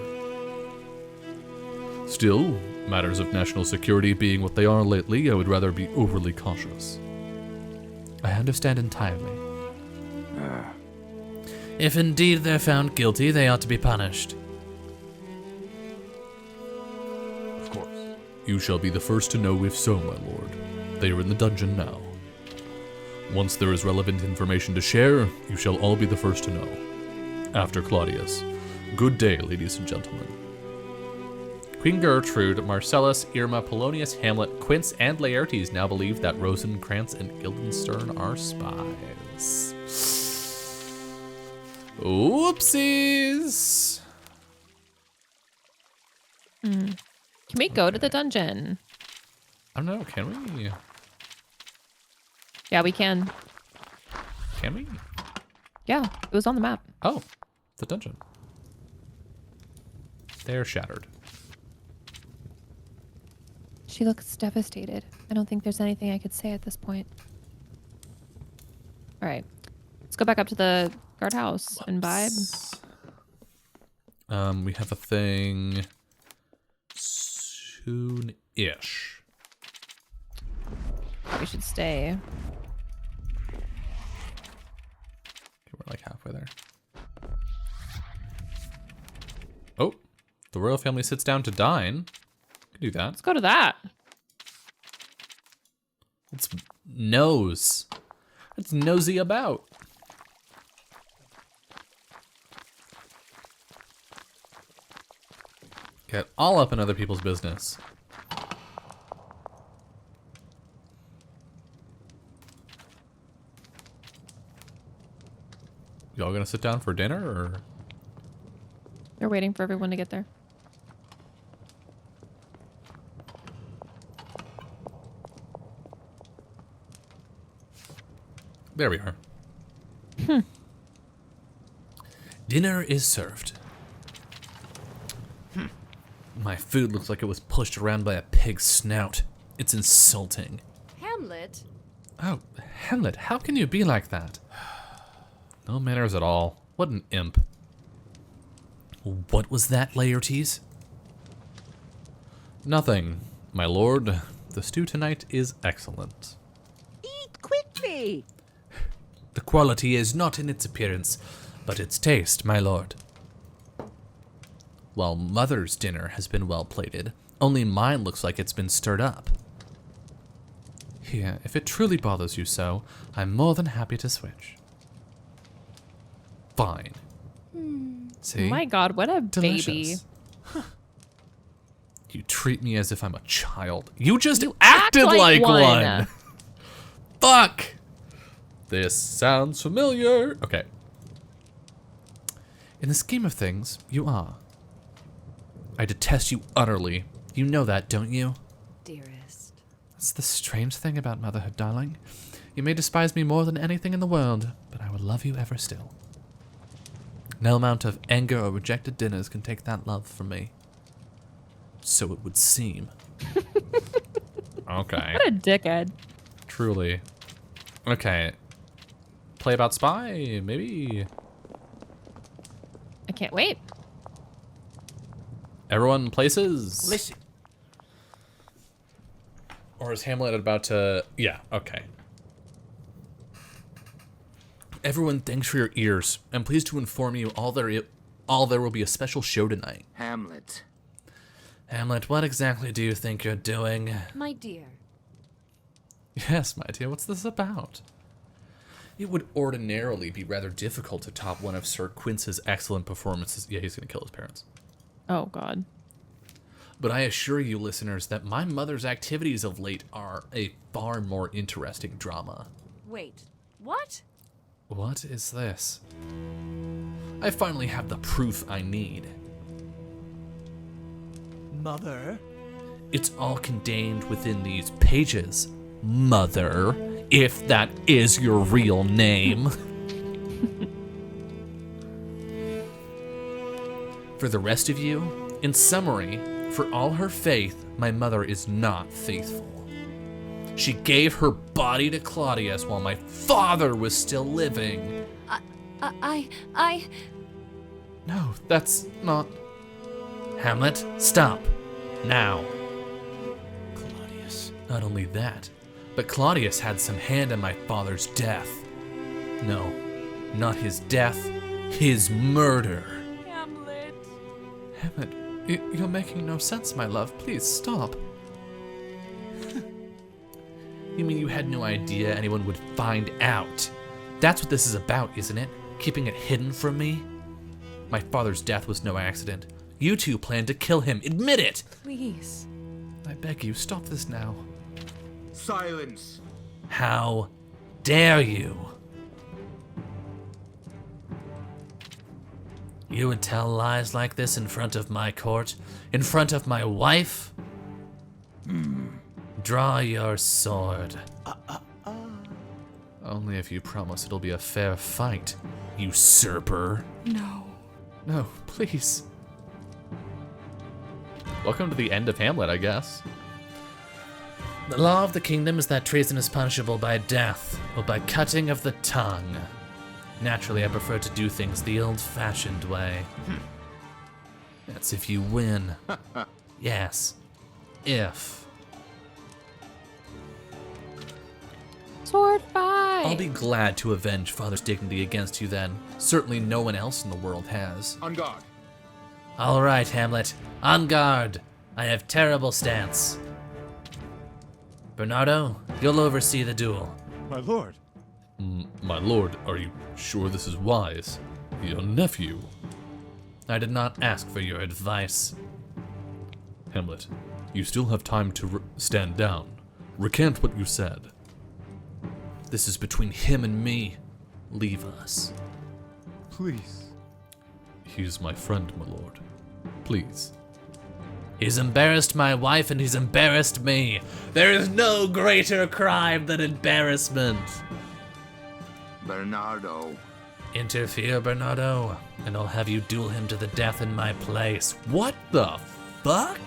Still, matters of national security being what they are lately, I would rather be overly cautious. I understand entirely. If indeed they're found guilty, they ought to be punished. Of course. You shall be the first to know if so, my lord. They are in the dungeon now. Once there is relevant information to share, you shall all be the first to know. After Claudius. Good day, ladies and gentlemen. Queen Gertrude, Marcellus, Irma, Polonius, Hamlet, Quince, and Laertes now believe that Rosencrantz and Guildenstern are spies. Whoopsies! Can we go to the dungeon? I don't know, can we? Yeah, we can. Can we? Yeah, it was on the map. Oh, the dungeon. They're shattered. She looks devastated. I don't think there's anything I could say at this point. All right. Let's go back up to the guardhouse and vibe. We have a thing soon-ish. We should stay. Okay, we're like halfway there. Oh, the royal family sits down to dine. Can do that. Let's go to that. It's nose. It's nosy about. Get all up in other people's business. Y'all gonna sit down for dinner, or? They're waiting for everyone to get there. There we are. Dinner is served. My food looks like it was pushed around by a pig's snout. It's insulting. Hamlet? Oh, Hamlet, how can you be like that? No manners at all. What an imp. What was that, Laertes? Nothing, my lord. The stew tonight is excellent. Eat quickly! The quality is not in its appearance, but its taste, my lord. While Mother's dinner has been well plated, only mine looks like it's been stirred up. Here, if it truly bothers you so, I'm more than happy to switch. Fine. See? Oh my god, what a baby. Delicious. You treat me as if I'm a child. You just You acted act like like one. one. Fuck. This sounds familiar. Okay. In the scheme of things, you are. I detest you utterly. You know that, don't you? Dearest. That's the strange thing about motherhood, darling. You may despise me more than anything in the world, but I will love you ever still. No amount of anger or rejected dinners can take that love from me. So it would seem. Okay. What a dickhead. Truly. Okay. Play about spy, maybe. I can't wait. Everyone places. Listen. Or is Hamlet about to? Yeah. Okay. Everyone, thanks for your ears. I'm pleased to inform you all there will be a special show tonight. Hamlet. Hamlet, what exactly do you think you're doing? My dear. Yes, my dear. What's this about? It would ordinarily be rather difficult to top one of Sir Quince's excellent performances. Yeah, he's gonna kill his parents. Oh god. But I assure you, listeners, that my mother's activities of late are a far more interesting drama. Wait. What? What is this? I finally have the proof I need. Mother? It's all contained within these pages, Mother, if that is your real name. For the rest of you, in summary, for all her faith, my mother is not faithful. She gave her body to Claudius while my father was still living. No, that's not... Hamlet, stop. Now. Claudius. Not only that, but Claudius had some hand in my father's death. No, not his death, his murder. Hamlet. Hamlet, you're making no sense, my love. Please stop. You mean you had no idea anyone would find out? That's what this is about, isn't it? Keeping it hidden from me? My father's death was no accident. You two planned to kill him. Admit it! Please. I beg you, stop this now. Silence. How dare you? You would tell lies like this in front of my court? In front of my wife? Draw your sword. Only if you promise it'll be a fair fight, usurper. No. No, please. Welcome to the end of Hamlet, I guess. The law of the kingdom is that treason is punishable by death or by cutting of the tongue. Naturally, I prefer to do things the old-fashioned way. That's if you win. Yes. If. Sword fight. I'll be glad to avenge Father's dignity against you then. Certainly no one else in the world has. On guard. All right, Hamlet. On guard. I have terrible stance. Bernardo, you'll oversee the duel. My lord. My lord, are you sure this is wise? Your nephew. I did not ask for your advice. Hamlet, you still have time to stand down. Recant what you said. This is between him and me. Leave us. Please. He's my friend, my lord. Please. He's embarrassed my wife and he's embarrassed me. There is no greater crime than embarrassment. Bernardo. Interfere, Bernardo, and I'll have you duel him to the death in my place. What the fuck?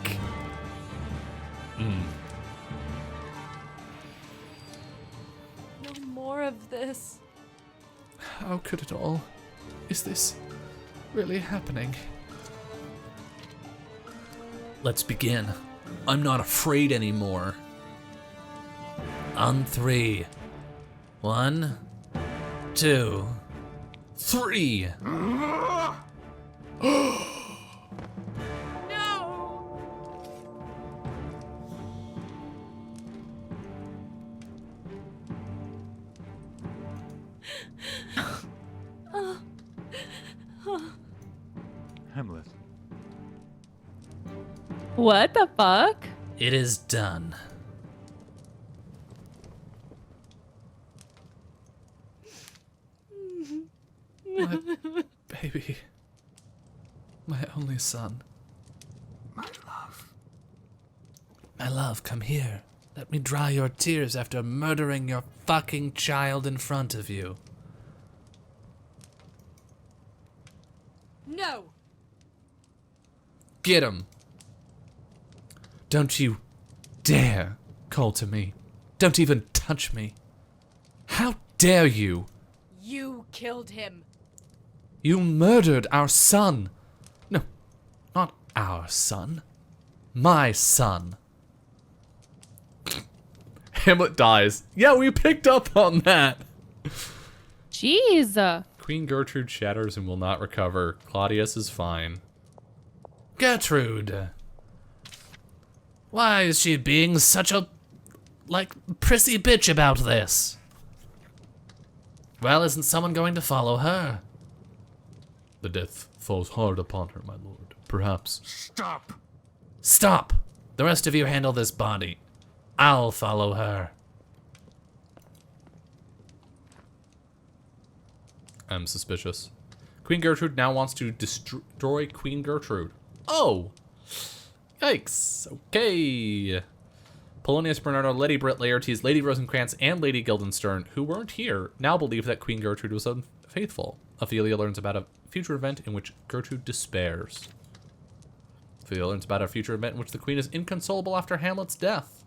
No more of this. How could it all? Is this really happening? Let's begin. I'm not afraid anymore. On 3. 1, 2, 3. No. Hamlet. What the fuck? It is done. My baby. My only son. My love. My love, come here. Let me dry your tears after murdering your fucking child in front of you. No. Get him. Don't you dare call to me. Don't even touch me. How dare you? You killed him. You murdered our son. No, not our son. My son. Hamlet dies. Yeah, we picked up on that. Jeez. Queen Gertrude shatters and will not recover. Claudius is fine. Gertrude. Why is she being such a, prissy bitch about this? Well, isn't someone going to follow her? The death falls hard upon her, my lord. Perhaps. Stop. Stop! The rest of you handle this body. I'll follow her. I'm suspicious. Queen Gertrude now wants to destroy Queen Gertrude. Oh! Yikes. Okay. Polonius, Bernardo, Lady Britt, Laertes, Lady Rosencrantz, and Lady Guildenstern, who weren't here, now believe that Queen Gertrude was unfaithful. Ophelia learns about a future event in which Gertrude despairs. Ophelia learns about a future event in which the queen is inconsolable after Hamlet's death.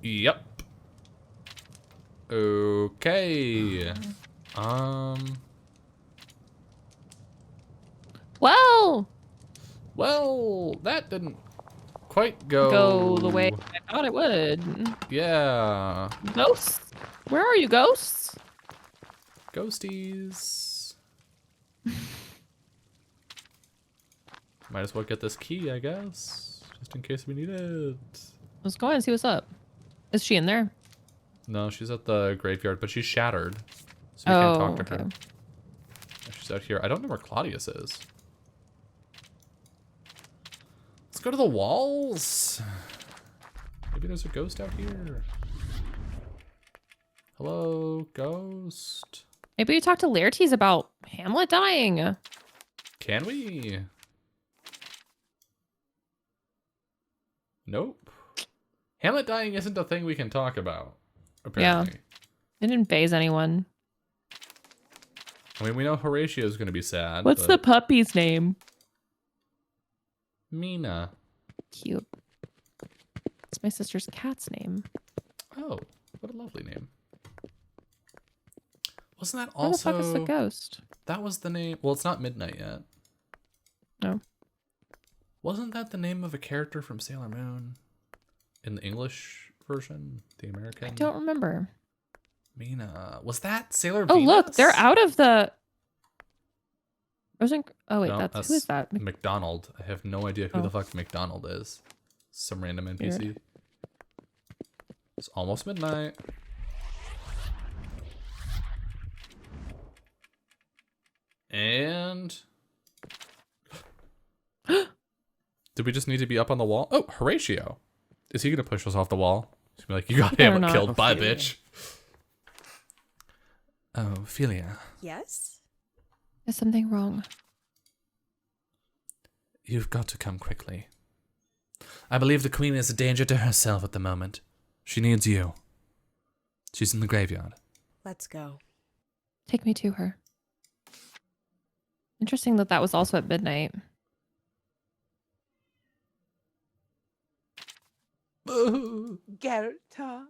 Yep. Okay. Well, that didn't quite Go the way I thought it would. Yeah. Ghosts? Where are you, ghosts? Ghosties. Might as well get this key, I guess. Just in case we need it. Let's go ahead and see what's up. Is she in there? No, she's at the graveyard, but she's shattered. So we can't talk to her. okay. She's out here. I don't know where Claudius is. Let's go to the walls. Maybe there's a ghost out here. Hello, ghost. Maybe we talk to Laertes about Hamlet dying. Can we? Nope. Hamlet dying isn't a thing we can talk about, apparently. It didn't phase anyone. I mean, we know Horatio's going to be sad. What's the but puppy's name? Mina. Cute. It's my sister's cat's name. Oh, what a lovely name. Wasn't that Where the fuck is also... the ghost? That was the name... Well, it's not Midnight yet. No. Wasn't that the name of a character from Sailor Moon? In the English version? The American? I don't remember. Mina. Was that Sailor Oh, Venus? look, they're out of the... Oh, wait, No, who is that? McDonald. I have no idea who Oh. the fuck McDonald is. Some random NPC. Weird. It's almost midnight. And... Did we just need to be up on the wall? Oh, Horatio. Is he going to push us off the wall? He's gonna be like, you got Better him not. killed. Bye, Ophelia. bitch. Oh, Ophelia. Yes? Is something wrong? You've got to come quickly. I believe the queen is a danger to herself at the moment. She needs you. She's in the graveyard. Let's go. Take me to her. Interesting that was also at midnight. Gerta?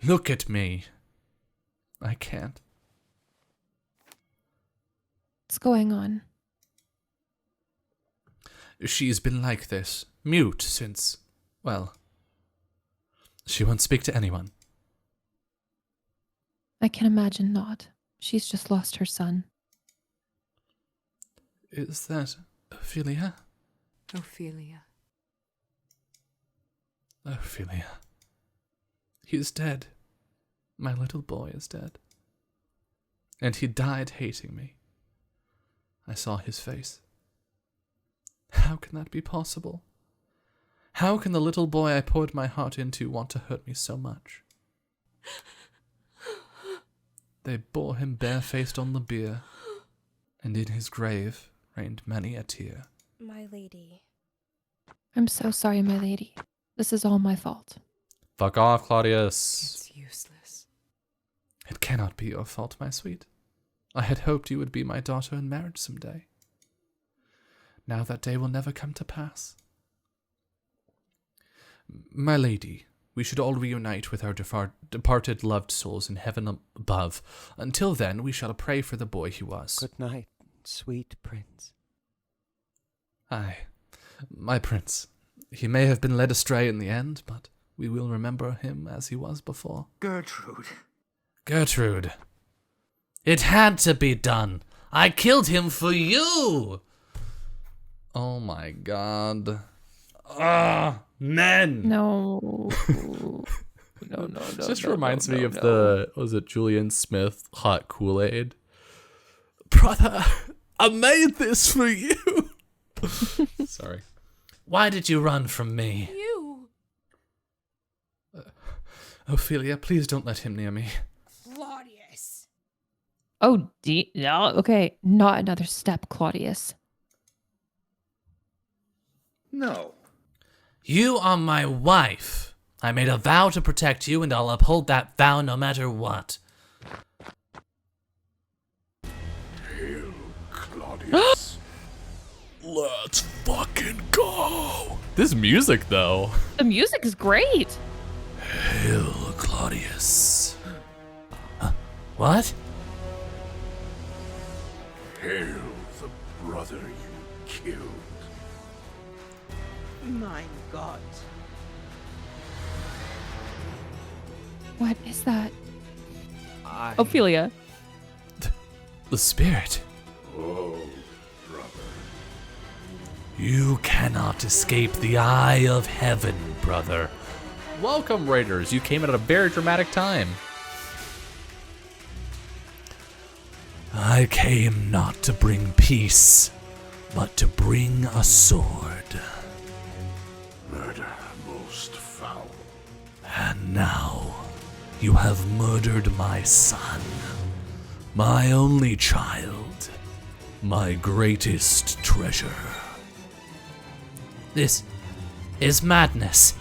Look at me. I can't. What's going on? She's been like this, mute since, well, she won't speak to anyone. I can imagine not. She's just lost her son. Is that Ophelia? Ophelia. Ophelia. He's dead. My little boy is dead. And he died hating me. I saw his face. How can that be possible? How can the little boy I poured my heart into want to hurt me so much? They bore him barefaced on the bier, and in his grave reigned many a tear. My lady. I'm so sorry, my lady. This is all my fault. Fuck off, Claudius. It's useless. It cannot be your fault, my sweet. I had hoped you would be my daughter in marriage some day. Now that day will never come to pass. My lady, we should all reunite with our departed loved souls in heaven above. Until then, we shall pray for the boy he was. Good night, sweet prince. Aye, my prince. He may have been led astray in the end, but we will remember him as he was before. Gertrude. Gertrude. It had to be done. I killed him for you. Oh my god. Ah, men. No. No. It just reminds me of the, was it Julian Smith hot Kool-Aid? Brother, I made this for you. Sorry. Why did you run from me? You! Ophelia, please don't let him near me. Claudius. Oh, no. Okay. Not another step, Claudius. No. You are my wife. I made a vow to protect you, and I'll uphold that vow no matter what. Hail, Claudius. Let's fucking go. This music, though. The music is great. Hail, Claudius. What? Hail the brother you killed. Mein Gott. What is that? Ophelia. The spirit. Oh, brother. You cannot escape the eye of heaven, brother. Welcome, Raiders. You came at a very dramatic time. I came not to bring peace, but to bring a sword. Murder most foul. And now, you have murdered my son, my only child, my greatest treasure. This is madness.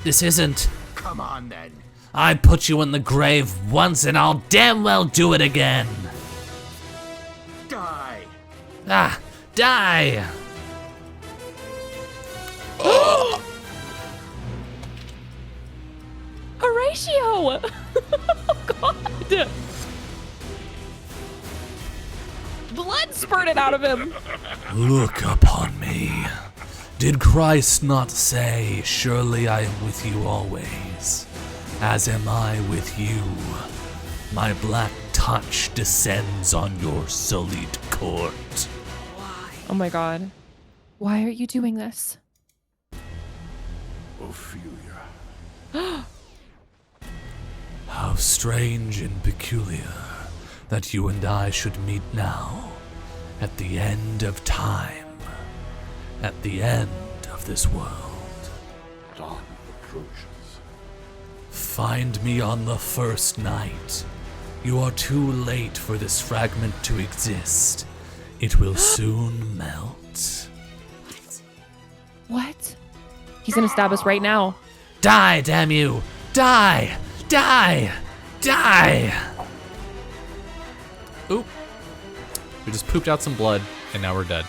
This isn't. Come on then. I put you in the grave once and I'll damn well do it again. Die. Ah, die! Horatio! Oh, God. Blood spurted out of him. Look upon me. Did Christ not say, surely I am with you always, as am I with you? My black touch descends on your sullied court. Oh my God. Why are you doing this? Ophelia. How strange and peculiar that you and I should meet now, at the end of time, at the end of this world. Dawn approaches. Find me on the first night. You are too late for this fragment to exist. It will soon melt. What? He's gonna stab us right now. Die, damn you! Die! Die! Die! Oop. We just pooped out some blood, and now we're dead.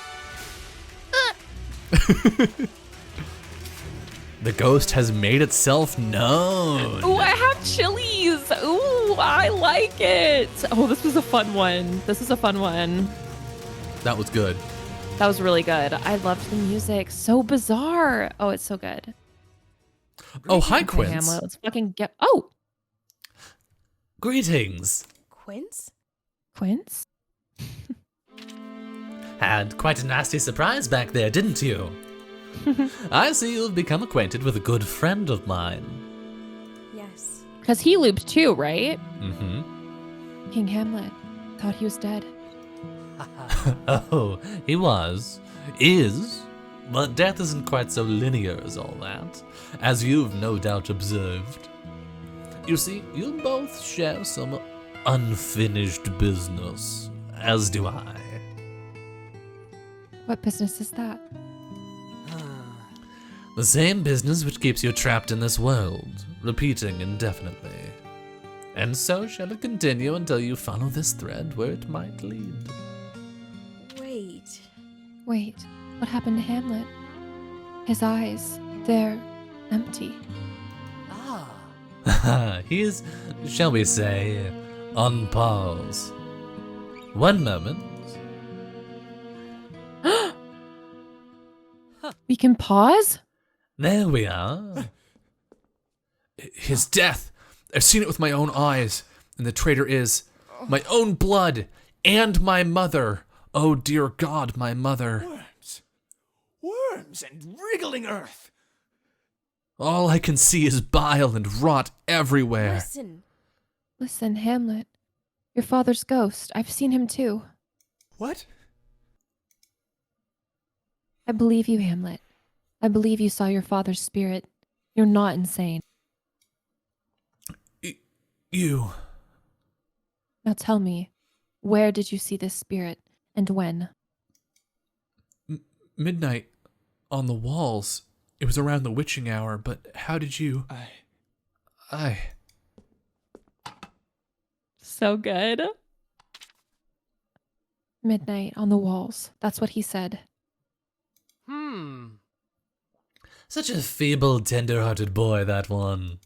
The ghost has made itself known. Ooh, I have chilies. Ooh, I like it. Oh, this was a fun one. This is a fun one. That was good. That was really good. I loved the music. So bizarre. Oh, it's so good. Oh, hi, Okay, Quince. Hamlet, let's fucking get. Oh, Greetings. Quince? Quince? Had quite a nasty surprise back there, didn't you? I see you've become acquainted with a good friend of mine. Yes. Because he looped too, right? Mm-hmm. King Hamlet thought he was dead. Oh, he was. Is. But death isn't quite so linear as all that, as you've no doubt observed. You see, you both share some unfinished business, as do I. What business is that? The same business which keeps you trapped in this world, repeating indefinitely. And so shall it continue until you follow this thread where it might lead. Wait. Wait, what happened to Hamlet? His eyes, they're empty. He is, shall we say, on pause. One moment. We can pause? There we are. His death. I've seen it with my own eyes, and the traitor is my own blood and my mother. Oh, dear God, my mother. Worms. Worms and wriggling earth. All I can see is bile and rot everywhere. Listen. Listen, Hamlet. Your father's ghost. I've seen him too. What? I believe you, Hamlet. I believe you saw your father's spirit. You're not insane. You. Now tell me, where did you see this spirit and when? Midnight on the walls. It was around the witching hour, but how did you... I... So good. Midnight on the walls. That's what he said. Such a feeble, tender-hearted boy, that one.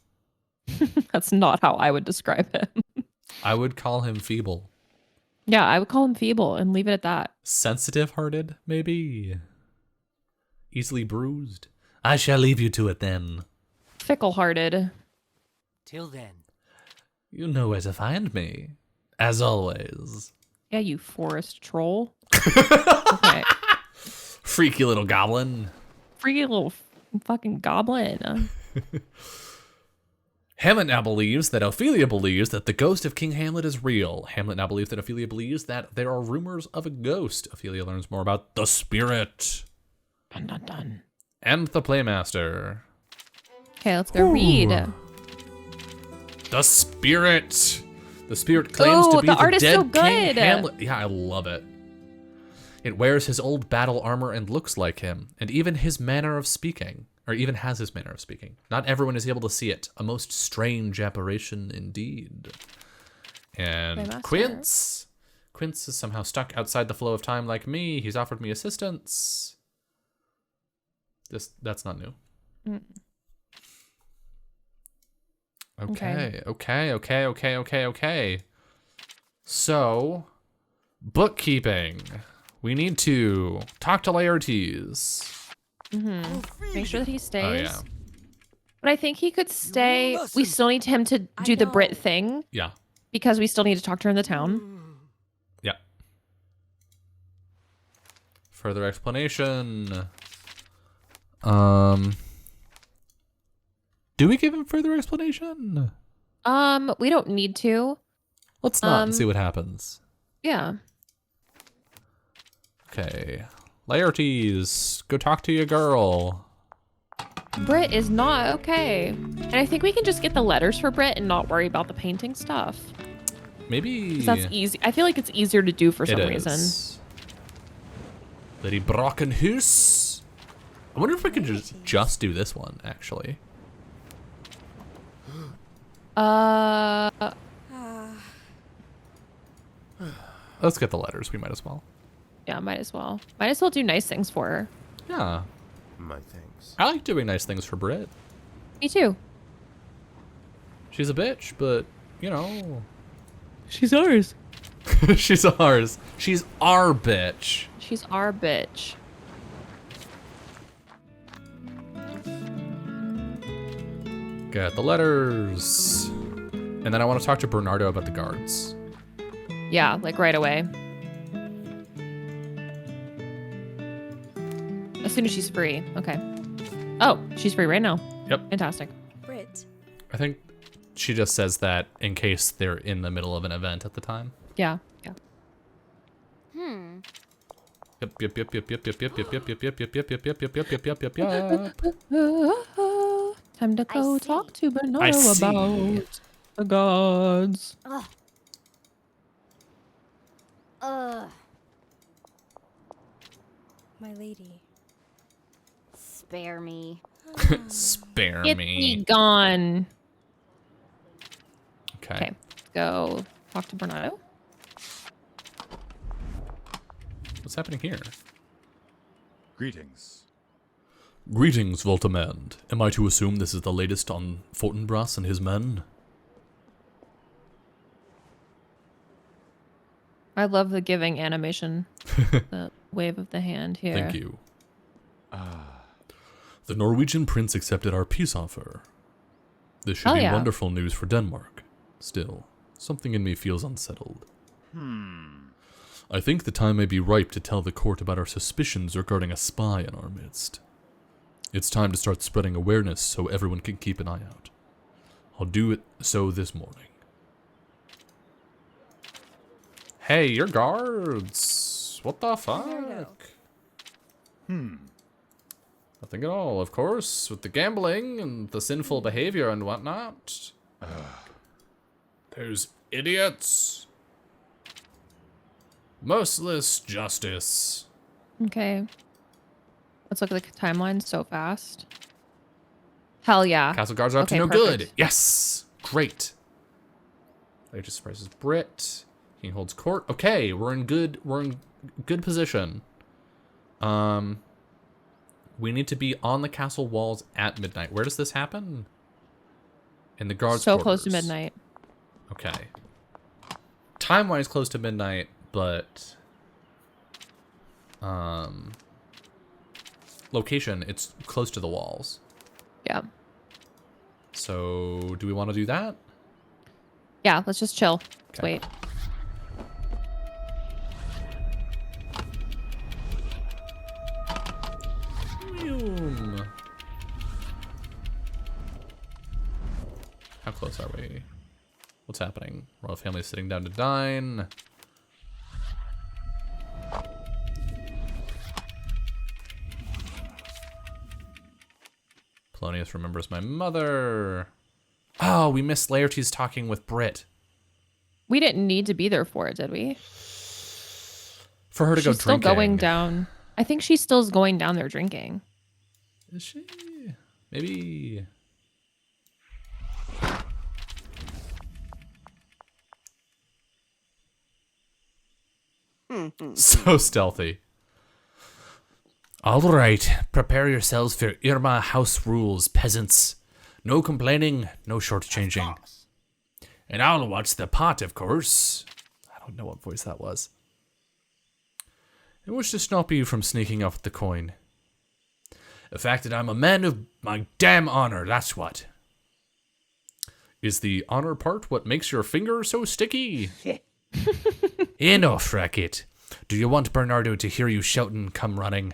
That's not how I would describe him. I would call him feeble. Yeah, I would call him feeble and leave it at that. Sensitive-hearted, maybe? Easily bruised? I shall leave you to it then. Fickle-hearted. Till then. You know where to find me. As always. Yeah, you forest troll. Okay. Freaky little goblin. Freaky little fucking goblin. Hamlet now believes that Ophelia believes that the ghost of King Hamlet is real. Hamlet now believes that Ophelia believes that there are rumors of a ghost. Ophelia learns more about the spirit. Dun, dun, dun. And the Playmaster. Okay, let's go read. The spirit. The spirit claims Ooh, to be the the art is dead so King good. Hamlet. Yeah, I love it. It wears his old battle armor and looks like him, and even his manner of speaking. or even has his manner of speaking. Not everyone is able to see it. A most strange apparition indeed. And Quince is somehow stuck outside the flow of time like me. He's offered me assistance. That's not new. Okay. So, bookkeeping. We need to talk to Laertes. Make sure that he stays. Oh, yeah. But I think he could stay. We still need him to do the Brit thing. Yeah. Because we still need to talk to her in the town. Yeah. Further explanation. Do we give him further explanation? We don't need to. Let's not and see what happens. Yeah. Okay. Laertes, go talk to your girl. Brit is not okay. And I think we can just get the letters for Brit and not worry about the painting stuff. Maybe. 'Cause that's easy. I feel like it's easier to do for some reason. Lady Brockenhuis. I wonder if we could just do this one, actually. Let's get the letters. We might as well. Yeah, might as well. Might as well do nice things for her. Yeah. My thanks. I like doing nice things for Brit. Me too. She's a bitch, but, you know. She's ours. She's ours. She's our bitch. She's our bitch. Get the letters. And then I want to talk to Bernardo about the guards. Yeah, like right away. As soon as she's free. Okay. Oh, she's free right now. Yep. Fantastic. Brit. I think she just says that in case they're in the middle of an event at the time. Yeah. Yeah. Yep. Time to go see. talk to I Bernardo see. about the gods. My lady. Spare me. Spare Get me. me gone. Okay. Okay. Go talk to Bernardo. What's happening here? Greetings. Greetings, Voltamand. Am I to assume this is the latest on Fortinbras and his men? I love the giving animation. The wave of the hand here. Thank you. The Norwegian prince accepted our peace offer. This should be wonderful news for Denmark. Still, something in me feels unsettled. I think the time may be ripe to tell the court about our suspicions regarding a spy in our midst. It's time to start spreading awareness so everyone can keep an eye out. I'll do it so this morning. Hey, your guards! What the fuck? Nothing at all, of course, with the gambling and the sinful behavior and whatnot. Those idiots. Merciless justice. Okay. Let's look at the timeline so fast. Hell yeah. Castle guards are up to no good. Yes! Great. Latest surprises Brit. King holds court. Okay, we're in good position. We need to be on the castle walls at midnight. Where does this happen? In the guards' so quarters. close to midnight. Okay. Time-wise close to midnight, but location, it's close to the walls. Yeah. So, do we want to do that? Yeah, let's just chill. Let's Okay. wait. How close are we? What's happening? Royal family sitting down to dine. Polonius remembers my mother. Oh, we missed Laertes talking with Brit. We didn't need to be there for it, did we? For her to go She's still drinking. going down. I think she still is going down there drinking. Is she? Maybe. So stealthy. All right, prepare yourselves for Irma house rules, peasants. No complaining, no shortchanging. And I'll watch the pot, of course. I don't know what voice that was. It was to stop you from sneaking off the coin. The fact that I'm a man of my damn honor, that's what. Is the honor part what makes your finger so sticky? Enough, Racket. Do you want Bernardo to hear you shouting, come running?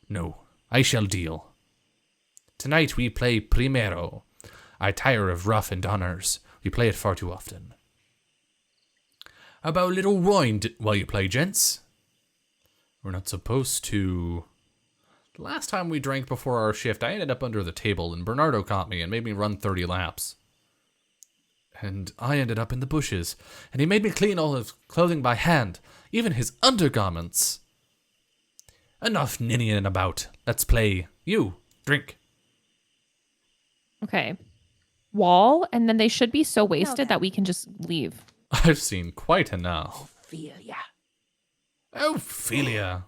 No, I shall deal. Tonight we play Primero. I tire of rough and honors. We play it far too often. How about a little wine while you play, gents? We're not supposed to. The last time we drank before our shift, I ended up under the table, and Bernardo caught me and made me run 30 laps. And I ended up in the bushes, and he made me clean all his clothing by hand, even his undergarments. Enough ninnying about. Let's play. You, drink. Okay. Wall, and then they should be so wasted that we can just leave. I've seen quite enough. Ophelia. Ophelia.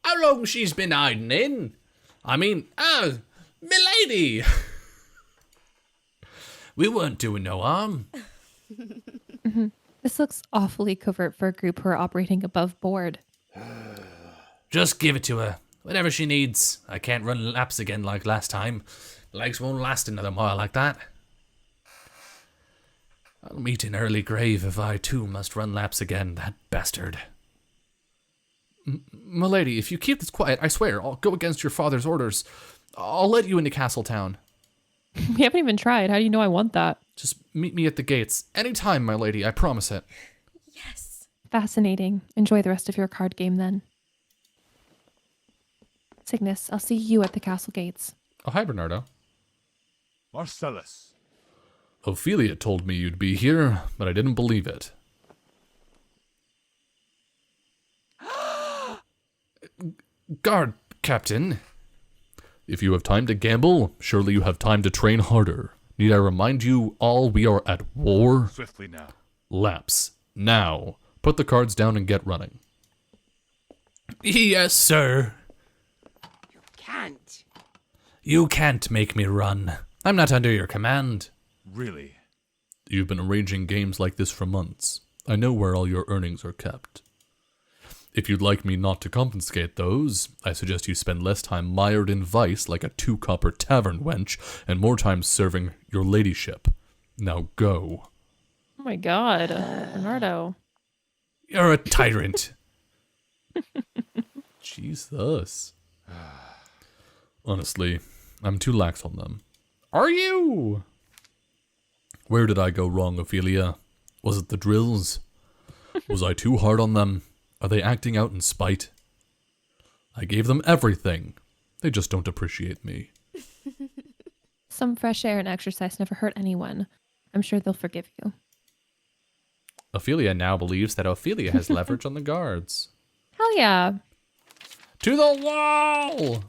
How long she's been hiding in? I mean, milady. We weren't doing no harm. This looks awfully covert for a group who are operating above board. Just give it to her. Whatever she needs. I can't run laps again like last time. Legs won't last another mile like that. I'll meet an early grave if I too must run laps again, that bastard. Milady, if you keep this quiet, I swear, I'll go against your father's orders. I'll let you into Castletown. We haven't even tried. How do you know I want that? Just meet me at the gates. Anytime, my lady, I promise it. Yes. Fascinating. Enjoy the rest of your card game then. Cygnus, I'll see you at the castle gates. Oh, hi, Bernardo. Marcellus. Ophelia told me you'd be here, but I didn't believe it. Guard, Captain. If you have time to gamble, surely you have time to train harder. Need I remind you all we are at war? Swiftly now. Laps. Now. Put the cards down and get running. Yes, sir. Can't. You can't make me run. I'm not under your command. Really? You've been arranging games like this for months. I know where all your earnings are kept. If you'd like me not to confiscate those, I suggest you spend less time mired in vice like a 2-copper tavern wench and more time serving your ladyship. Now go. Oh my god, Bernardo. You're a tyrant. Jesus. Honestly, I'm too lax on them. Are you? Where did I go wrong, Ophelia? Was it the drills? Was I too hard on them? Are they acting out in spite? I gave them everything. They just don't appreciate me. Some fresh air and exercise never hurt anyone. I'm sure they'll forgive you. Ophelia now believes that Ophelia has leverage on the guards. Hell yeah. To the wall!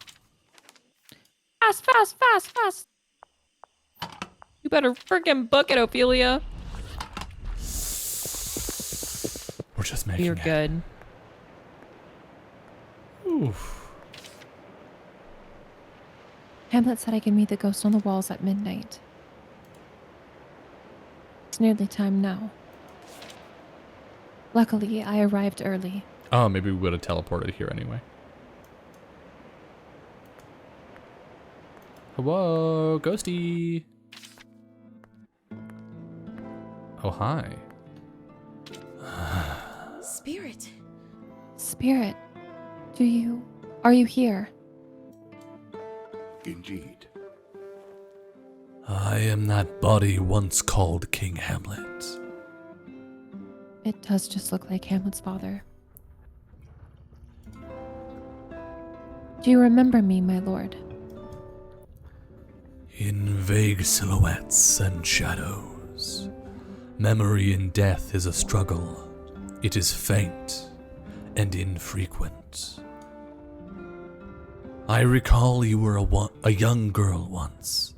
Fast, fast, fast, fast. You better freaking book it, Ophelia. We're just making You're it. good. Oof. Hamlet said I could meet the ghost on the walls at midnight. It's nearly time now. Luckily, I arrived early. Oh, maybe we would have teleported here anyway. Hello, ghosty. Oh, hi. Spirit. Spirit, are you here? Indeed. I am that body once called King Hamlet. It does just look like Hamlet's father. Do you remember me, my lord? In vague silhouettes and shadows. Memory in death is a struggle. It is faint and infrequent. I recall you were a young girl once,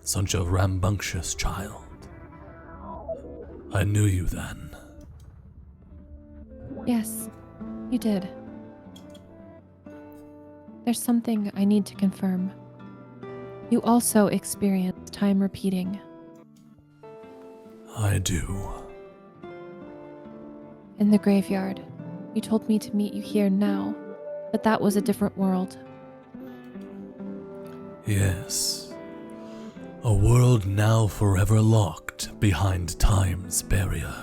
such a rambunctious child. I knew you then. Yes, you did. There's something I need to confirm. You also experience time repeating. I do. In the graveyard, you told me to meet you here now, but that was a different world. Yes. A world now forever locked behind time's barrier.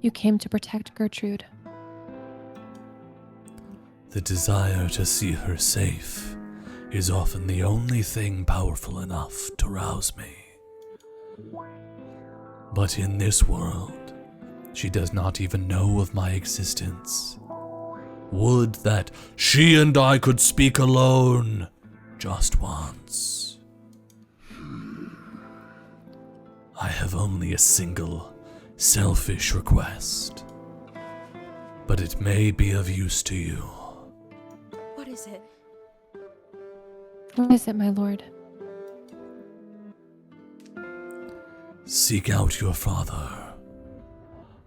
You came to protect Gertrude. The desire to see her safe is often the only thing powerful enough to rouse me. But in this world, she does not even know of my existence. Would that she and I could speak alone just once. I have only a single, selfish request, but it may be of use to you. What is it? What is it, my lord? Seek out your father.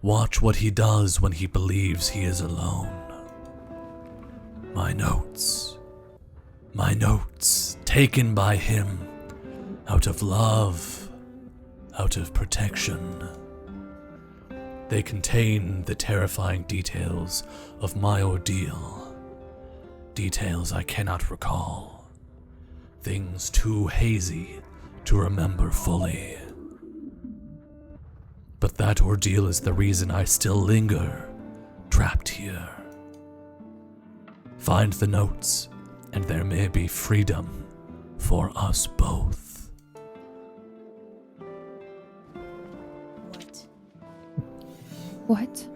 Watch what he does when he believes he is alone. My notes, taken by him, out of love, out of protection. They contain the terrifying details of my ordeal. Details I cannot recall. Things too hazy to remember fully. But that ordeal is the reason I still linger, trapped here. Find the notes, and there may be freedom for us both. What?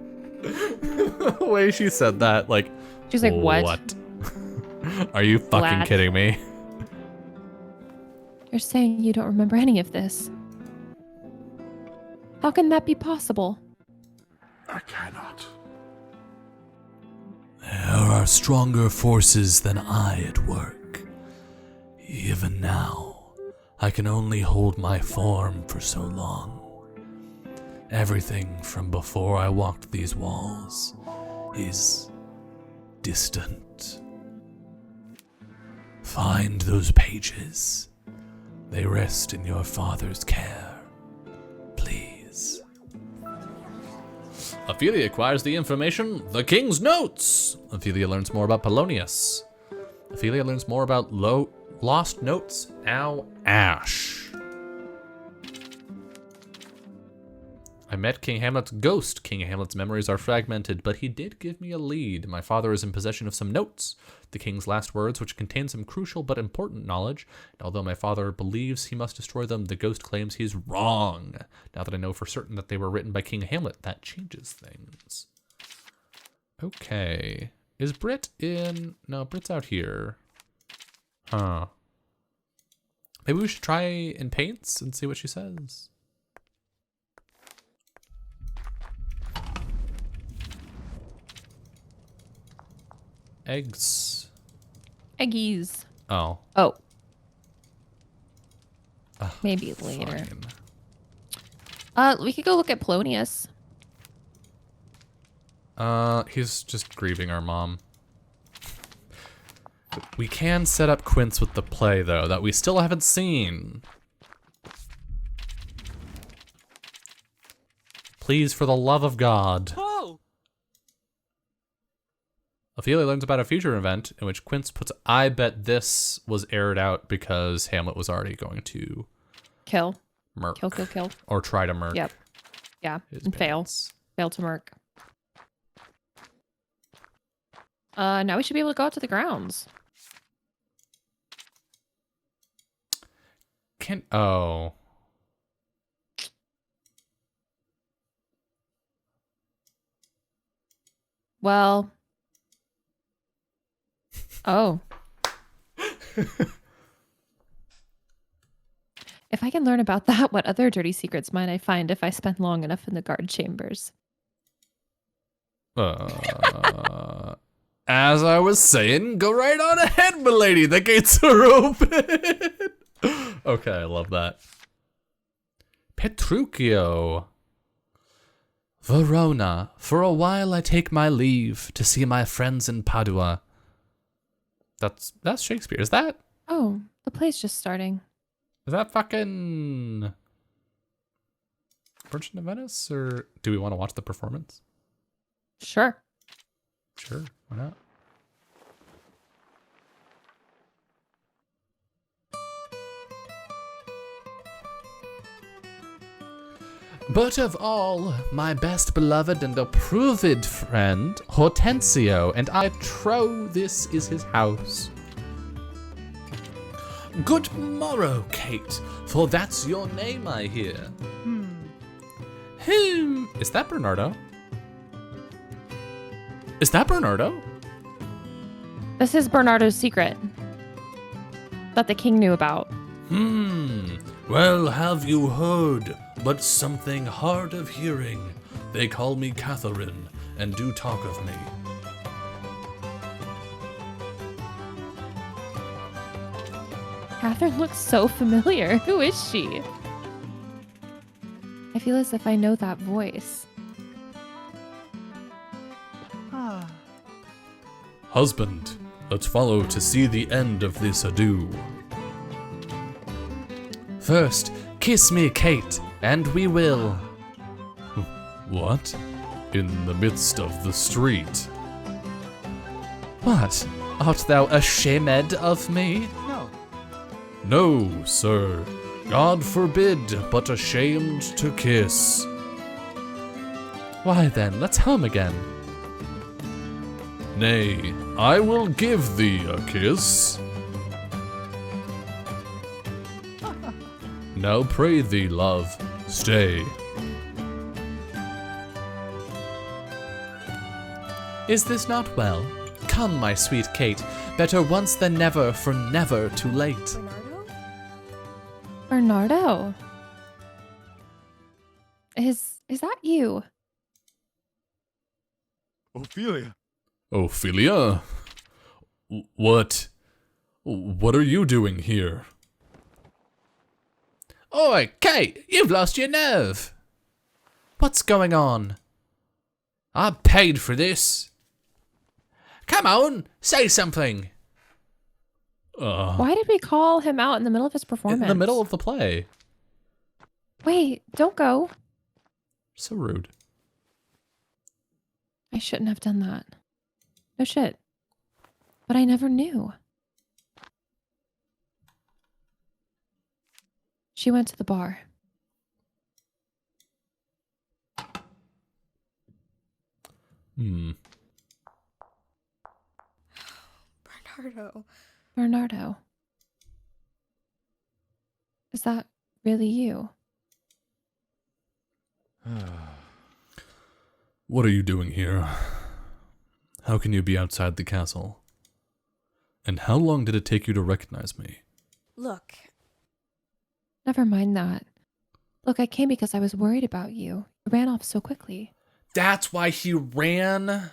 The way she said that, like, She's like, what? What? Are you fucking Glad. kidding me? You're saying you don't remember any of this. How can that be possible? I cannot. There are stronger forces than I at work. Even now, I can only hold my form for so long. Everything from before I walked these walls is distant. Find those pages. They rest in your father's care. Please. Ophelia acquires the information, the king's notes. Ophelia learns more about Polonius. Ophelia learns more about lost notes, now Ash. I met King Hamlet's ghost. King Hamlet's memories are fragmented, but he did give me a lead. My father is in possession of some notes, the king's last words, which contain some crucial but important knowledge. And although my father believes he must destroy them, the ghost claims he's wrong. Now that I know for certain that they were written by King Hamlet, that changes things. Okay. Is Brit in? No, Brit's out here. Huh. Maybe we should try in paints and see what she says. Eggs. Eggies. Oh. Oh. Ugh, Maybe later. fine. We could go look at Polonius. He's just grieving our mom. We can set up Quince with the play, though, that we still haven't seen. Please, for the love of God. Oh! Ophelia learns about a future event in which Quince puts, I bet this was aired out because Hamlet was already going to Kill. murk. Kill. Or try to murk. Yep. Yeah. his And fail. parents. Fail to murk. Now we should be able to go out to the grounds. Oh. Well. Oh. If I can learn about that, what other dirty secrets might I find if I spend long enough in the guard chambers? As I was saying, go right on ahead, milady. The gates are open. Okay, I love that. Petruchio. Verona. For a while I take my leave to see my friends in Padua. That's Shakespeare. Is that Oh, the play's just starting. fucking Merchant of Venice? Or do we want to watch the performance? Sure. Sure, why not? But of all, my best beloved and approved friend, Hortensio, and I trow this is his house. Good morrow, Kate, for that's your name, I hear. Is that Bernardo? Is that Bernardo? This is Bernardo's secret that the king knew about. Well, have you heard? But something hard of hearing. They call me Catherine, and do talk of me. Catherine looks so familiar. Who is she? I feel as if I know that voice. Husband, let's follow to see the end of this ado. First, kiss me, Kate, and we will. What? In the midst of the street? What? Art thou ashamed of me? No. No, sir. God forbid, but ashamed to kiss. Why then, let's home again. Nay, I will give thee a kiss. Now pray thee, love, stay. Is this not well? Come, my sweet Kate, better once than never, for never too late. Bernardo? Bernardo. Is that you? Ophelia. Ophelia? What are you doing here? Oi, Kate, you've lost your nerve. What's going on? I paid for this. Come on, say something. Why did we call him out in the middle of his performance? In the middle of the play. Wait, don't go. So rude. I shouldn't have done that. No shit. But I never knew. She went to the bar. Bernardo. Bernardo. Is that really you? What are you doing here? How can you be outside the castle? And how long did it take you to recognize me? Look, Never mind that. Look, I came because I was worried about you. You ran off so quickly. That's why he ran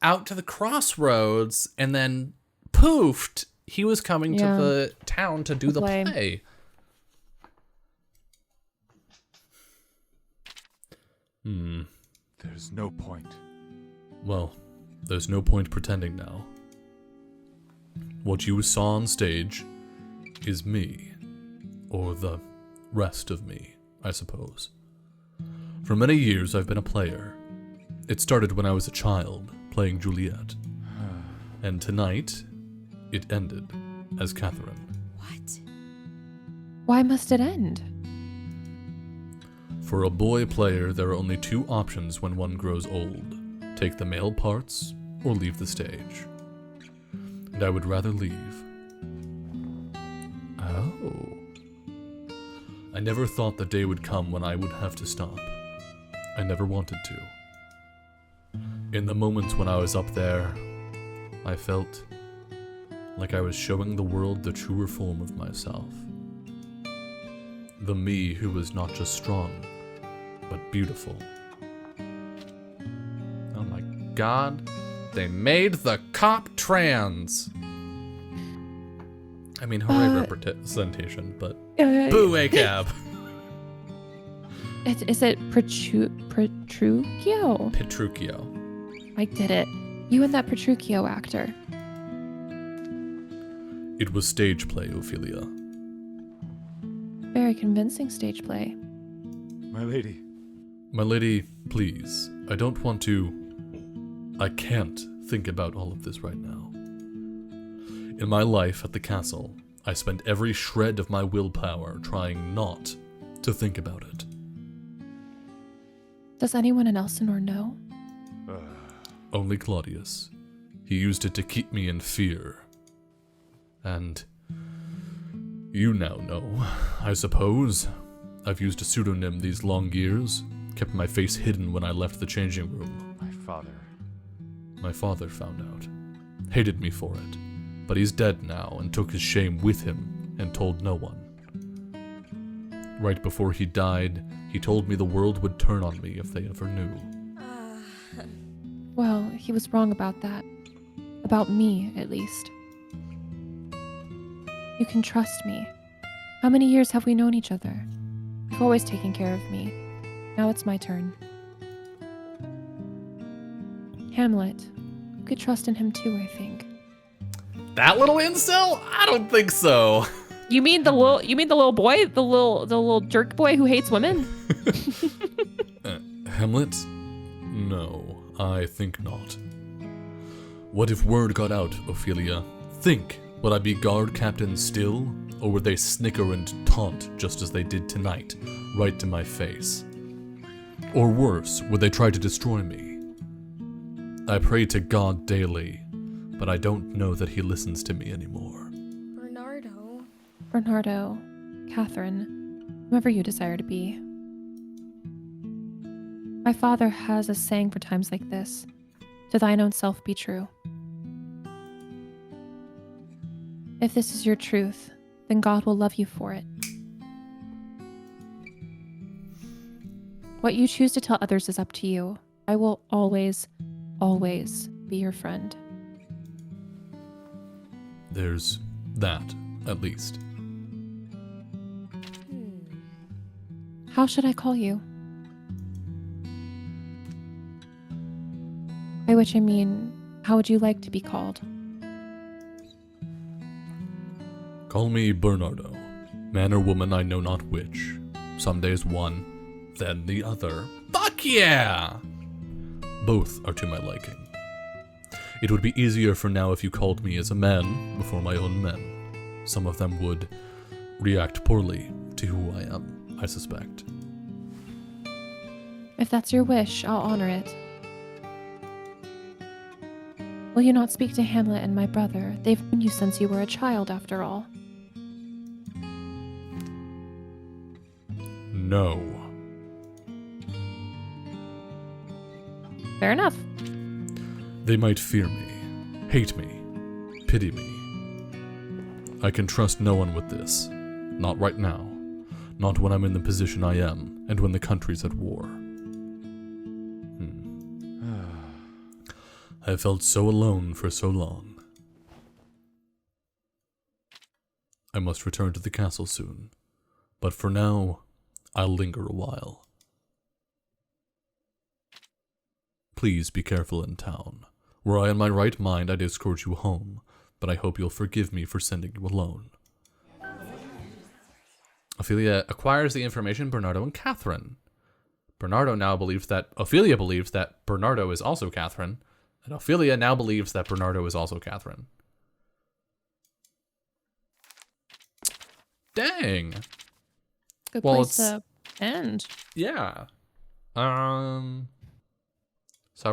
out to the crossroads and then poofed. He was coming to the town to do the play. There's no point. Well, there's no point pretending now. What you saw on stage is me, or the rest of me, I suppose. For many years I've been a player. It started when I was a child, playing Juliet. And tonight, it ended as Catherine. what? Why must it end? For a boy player, there are only two options when one grows old. Take the male parts, or leave the stage. And I would rather leave. Oh. I never thought the day would come when I would have to stop. I never wanted to. In the moments when I was up there, I felt like I was showing the world the truer form of myself. The me who was not just strong, but beautiful. Oh my god. They made the cop trans. I mean, hooray representation, but boo ACAB. Is it Petruchio? Petruchio. I did it. You and that Petruchio actor. It was stage play, Ophelia. Very convincing stage play. My lady. My lady, please. I don't want to... I can't think about all of this right now. In my life at the castle, I spent every shred of my willpower trying not to think about it. Does anyone in Elsinore know? Only Claudius. He used it to keep me in fear. And you now know, I suppose. I've used a pseudonym these long years, kept my face hidden when I left the changing room. My father. My father found out, hated me for it, but he's dead now and took his shame with him and told no one. Right before he died, he told me the world would turn on me if they ever knew. Well, he was wrong about that. About me, at least. You can trust me. How many years have we known each other? You've always taken care of me. Now it's my turn. Hamlet. You could trust in him too, I think. That little incel? I don't think so. You mean the little boy? The little jerk boy who hates women? Hamlet? No, I think not. What if word got out, Ophelia? Think, would I be guard captain still? Or would they snicker and taunt just as they did tonight, right to my face? Or worse, would they try to destroy me? I pray to God daily, but I don't know that he listens to me anymore. Bernardo, Catherine, whoever you desire to be. My father has a saying for times like this, to thine own self be true. If this is your truth, then God will love you for it. What you choose to tell others is up to you. I will always, always be your friend. There's that, at least. How should I call you? By which I mean, how would you like to be called? Call me Bernardo. Man or woman, I know not which. Some days one, then the other. Fuck yeah! Both are to my liking. It would be easier for now if you called me as a man before my own men. Some of them would react poorly to who I am, I suspect. If that's your wish, I'll honor it. Will you not speak to Hamlet and my brother? They've known you since you were a child, after all. No. Fair enough. They might fear me, hate me, pity me. I can trust no one with this. Not right now. Not when I'm in the position I am, and when the country's at war. I felt so alone for so long. I must return to the castle soon, but for now, I'll linger a while. Please be careful in town. Were I in my right mind, I'd escort you home, but I hope you'll forgive me for sending you alone. Ophelia acquires the information Bernardo and Catherine. Ophelia believes that Bernardo is also Catherine, and Ophelia now believes that Bernardo is also Catherine. Dang. Good Well, place to end. Yeah. Saw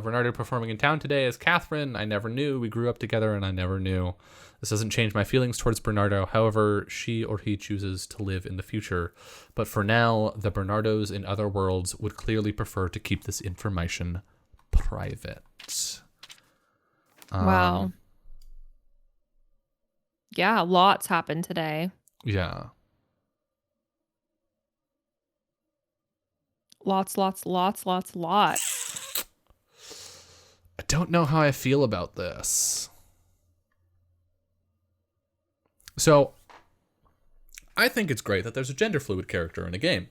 Bernardo performing in town today as Catherine. I never knew. We grew up together and I never knew. This doesn't change my feelings towards Bernardo. However, she or he chooses to live in the future. But for now, the Bernardos in other worlds would clearly prefer to keep this information private. Wow. Yeah, lots happened today. Yeah. Lots. I don't know how I feel about this. So, I think it's great that there's a gender fluid character in a game.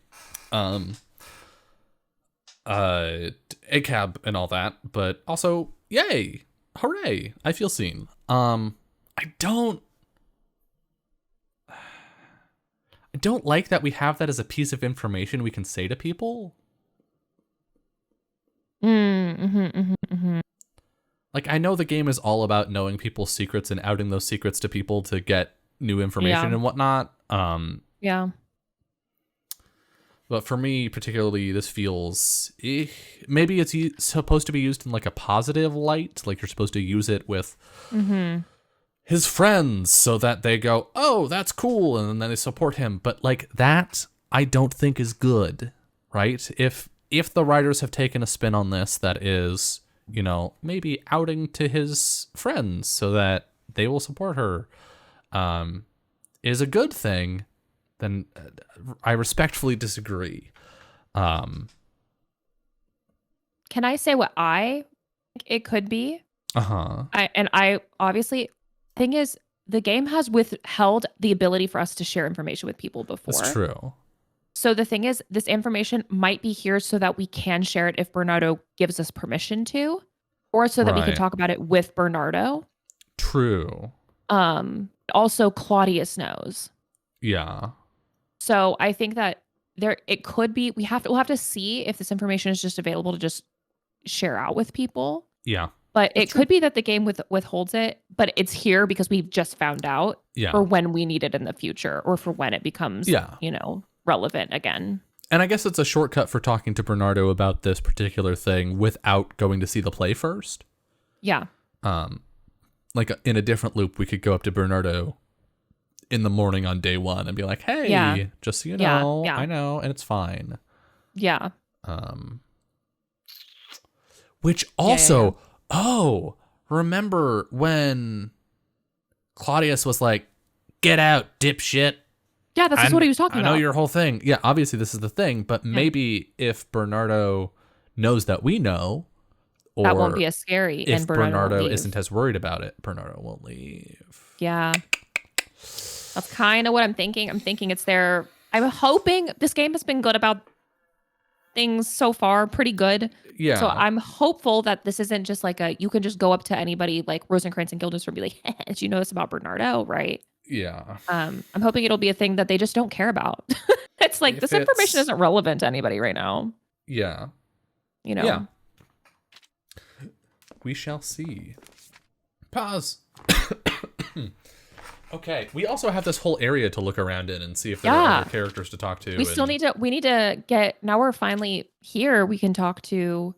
ACAB and all that, but also, yay, hooray, I feel seen. I don't like that we have that as a piece of information we can say to people. Like, I know the game is all about knowing people's secrets and outing those secrets to people to get new information and whatnot. Yeah. But for me, particularly, this feels... maybe it's supposed to be used in, like, a positive light. Like, you're supposed to use it with his friends so that they go, oh, that's cool, and then they support him. But, like, that, I don't think is good, right? If the writers have taken a spin on this that is, you know, maybe outing to his friends so that they will support her, is a good thing, then I respectfully disagree. Can I say what I think it could be? I obviously, thing is, the game has withheld the ability for us to share information with people before. That's true. So the thing is, this information might be here so that we can share it if Bernardo gives us permission to, or so that we can talk about it with Bernardo. True. Also, Claudius knows. Yeah. So I think that it could be. We'll have to see if this information is just available to just share out with people. Yeah. But it could be that the game withholds it, but it's here because we've just found out for when we need it in the future, or for when it becomes, relevant again. And I guess it's a shortcut for talking to Bernardo about this particular thing without going to see the play first. Yeah. Like in a different loop, we could go up to Bernardo in the morning on day one and be like, hey, just so you know, I know, and it's fine. Yeah. Which also, remember when Claudius was like, get out, dipshit. Yeah, that's just what he was talking about. I know your whole thing. Yeah, obviously this is the thing, but maybe if Bernardo knows that we know, or that won't be as scary. If and Bernardo isn't as worried about it, Bernardo won't leave. Yeah. That's kind of what I'm thinking. I'm thinking it's there. I'm hoping this game has been good about things so far, pretty good. Yeah. So I'm hopeful that this isn't just like you can just go up to anybody like Rosencrantz and Guildenstern and be like, hey, did you know this about Bernardo? Right. Yeah. I'm hoping it'll be a thing that they just don't care about. It's like, this information isn't relevant to anybody right now. Yeah. You know? Yeah. We shall see. Pause. Okay. We also have this whole area to look around in and see if there are other characters to talk to. We need to get, now we're finally here. We can talk to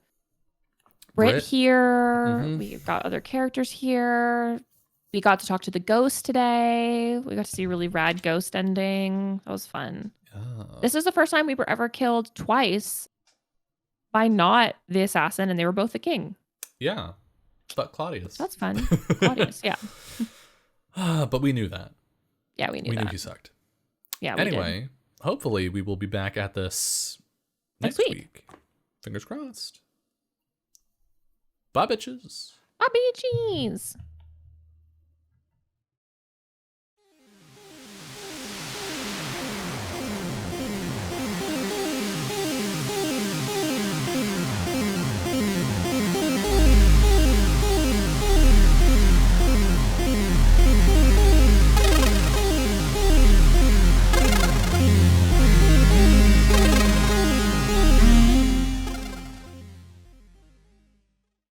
Britt here. We've got other characters here. We got to talk to the ghost today. We got to see a really rad ghost ending. That was fun. This is the first time we were ever killed twice by not the assassin, and they were both the king. Yeah. But Claudius. That's fun. Claudius, yeah. But we knew that. Yeah, we knew We that. knew he sucked. Yeah, anyway, hopefully we will be back at this next week. Fingers crossed. Bye, bitches. Bye, bitches.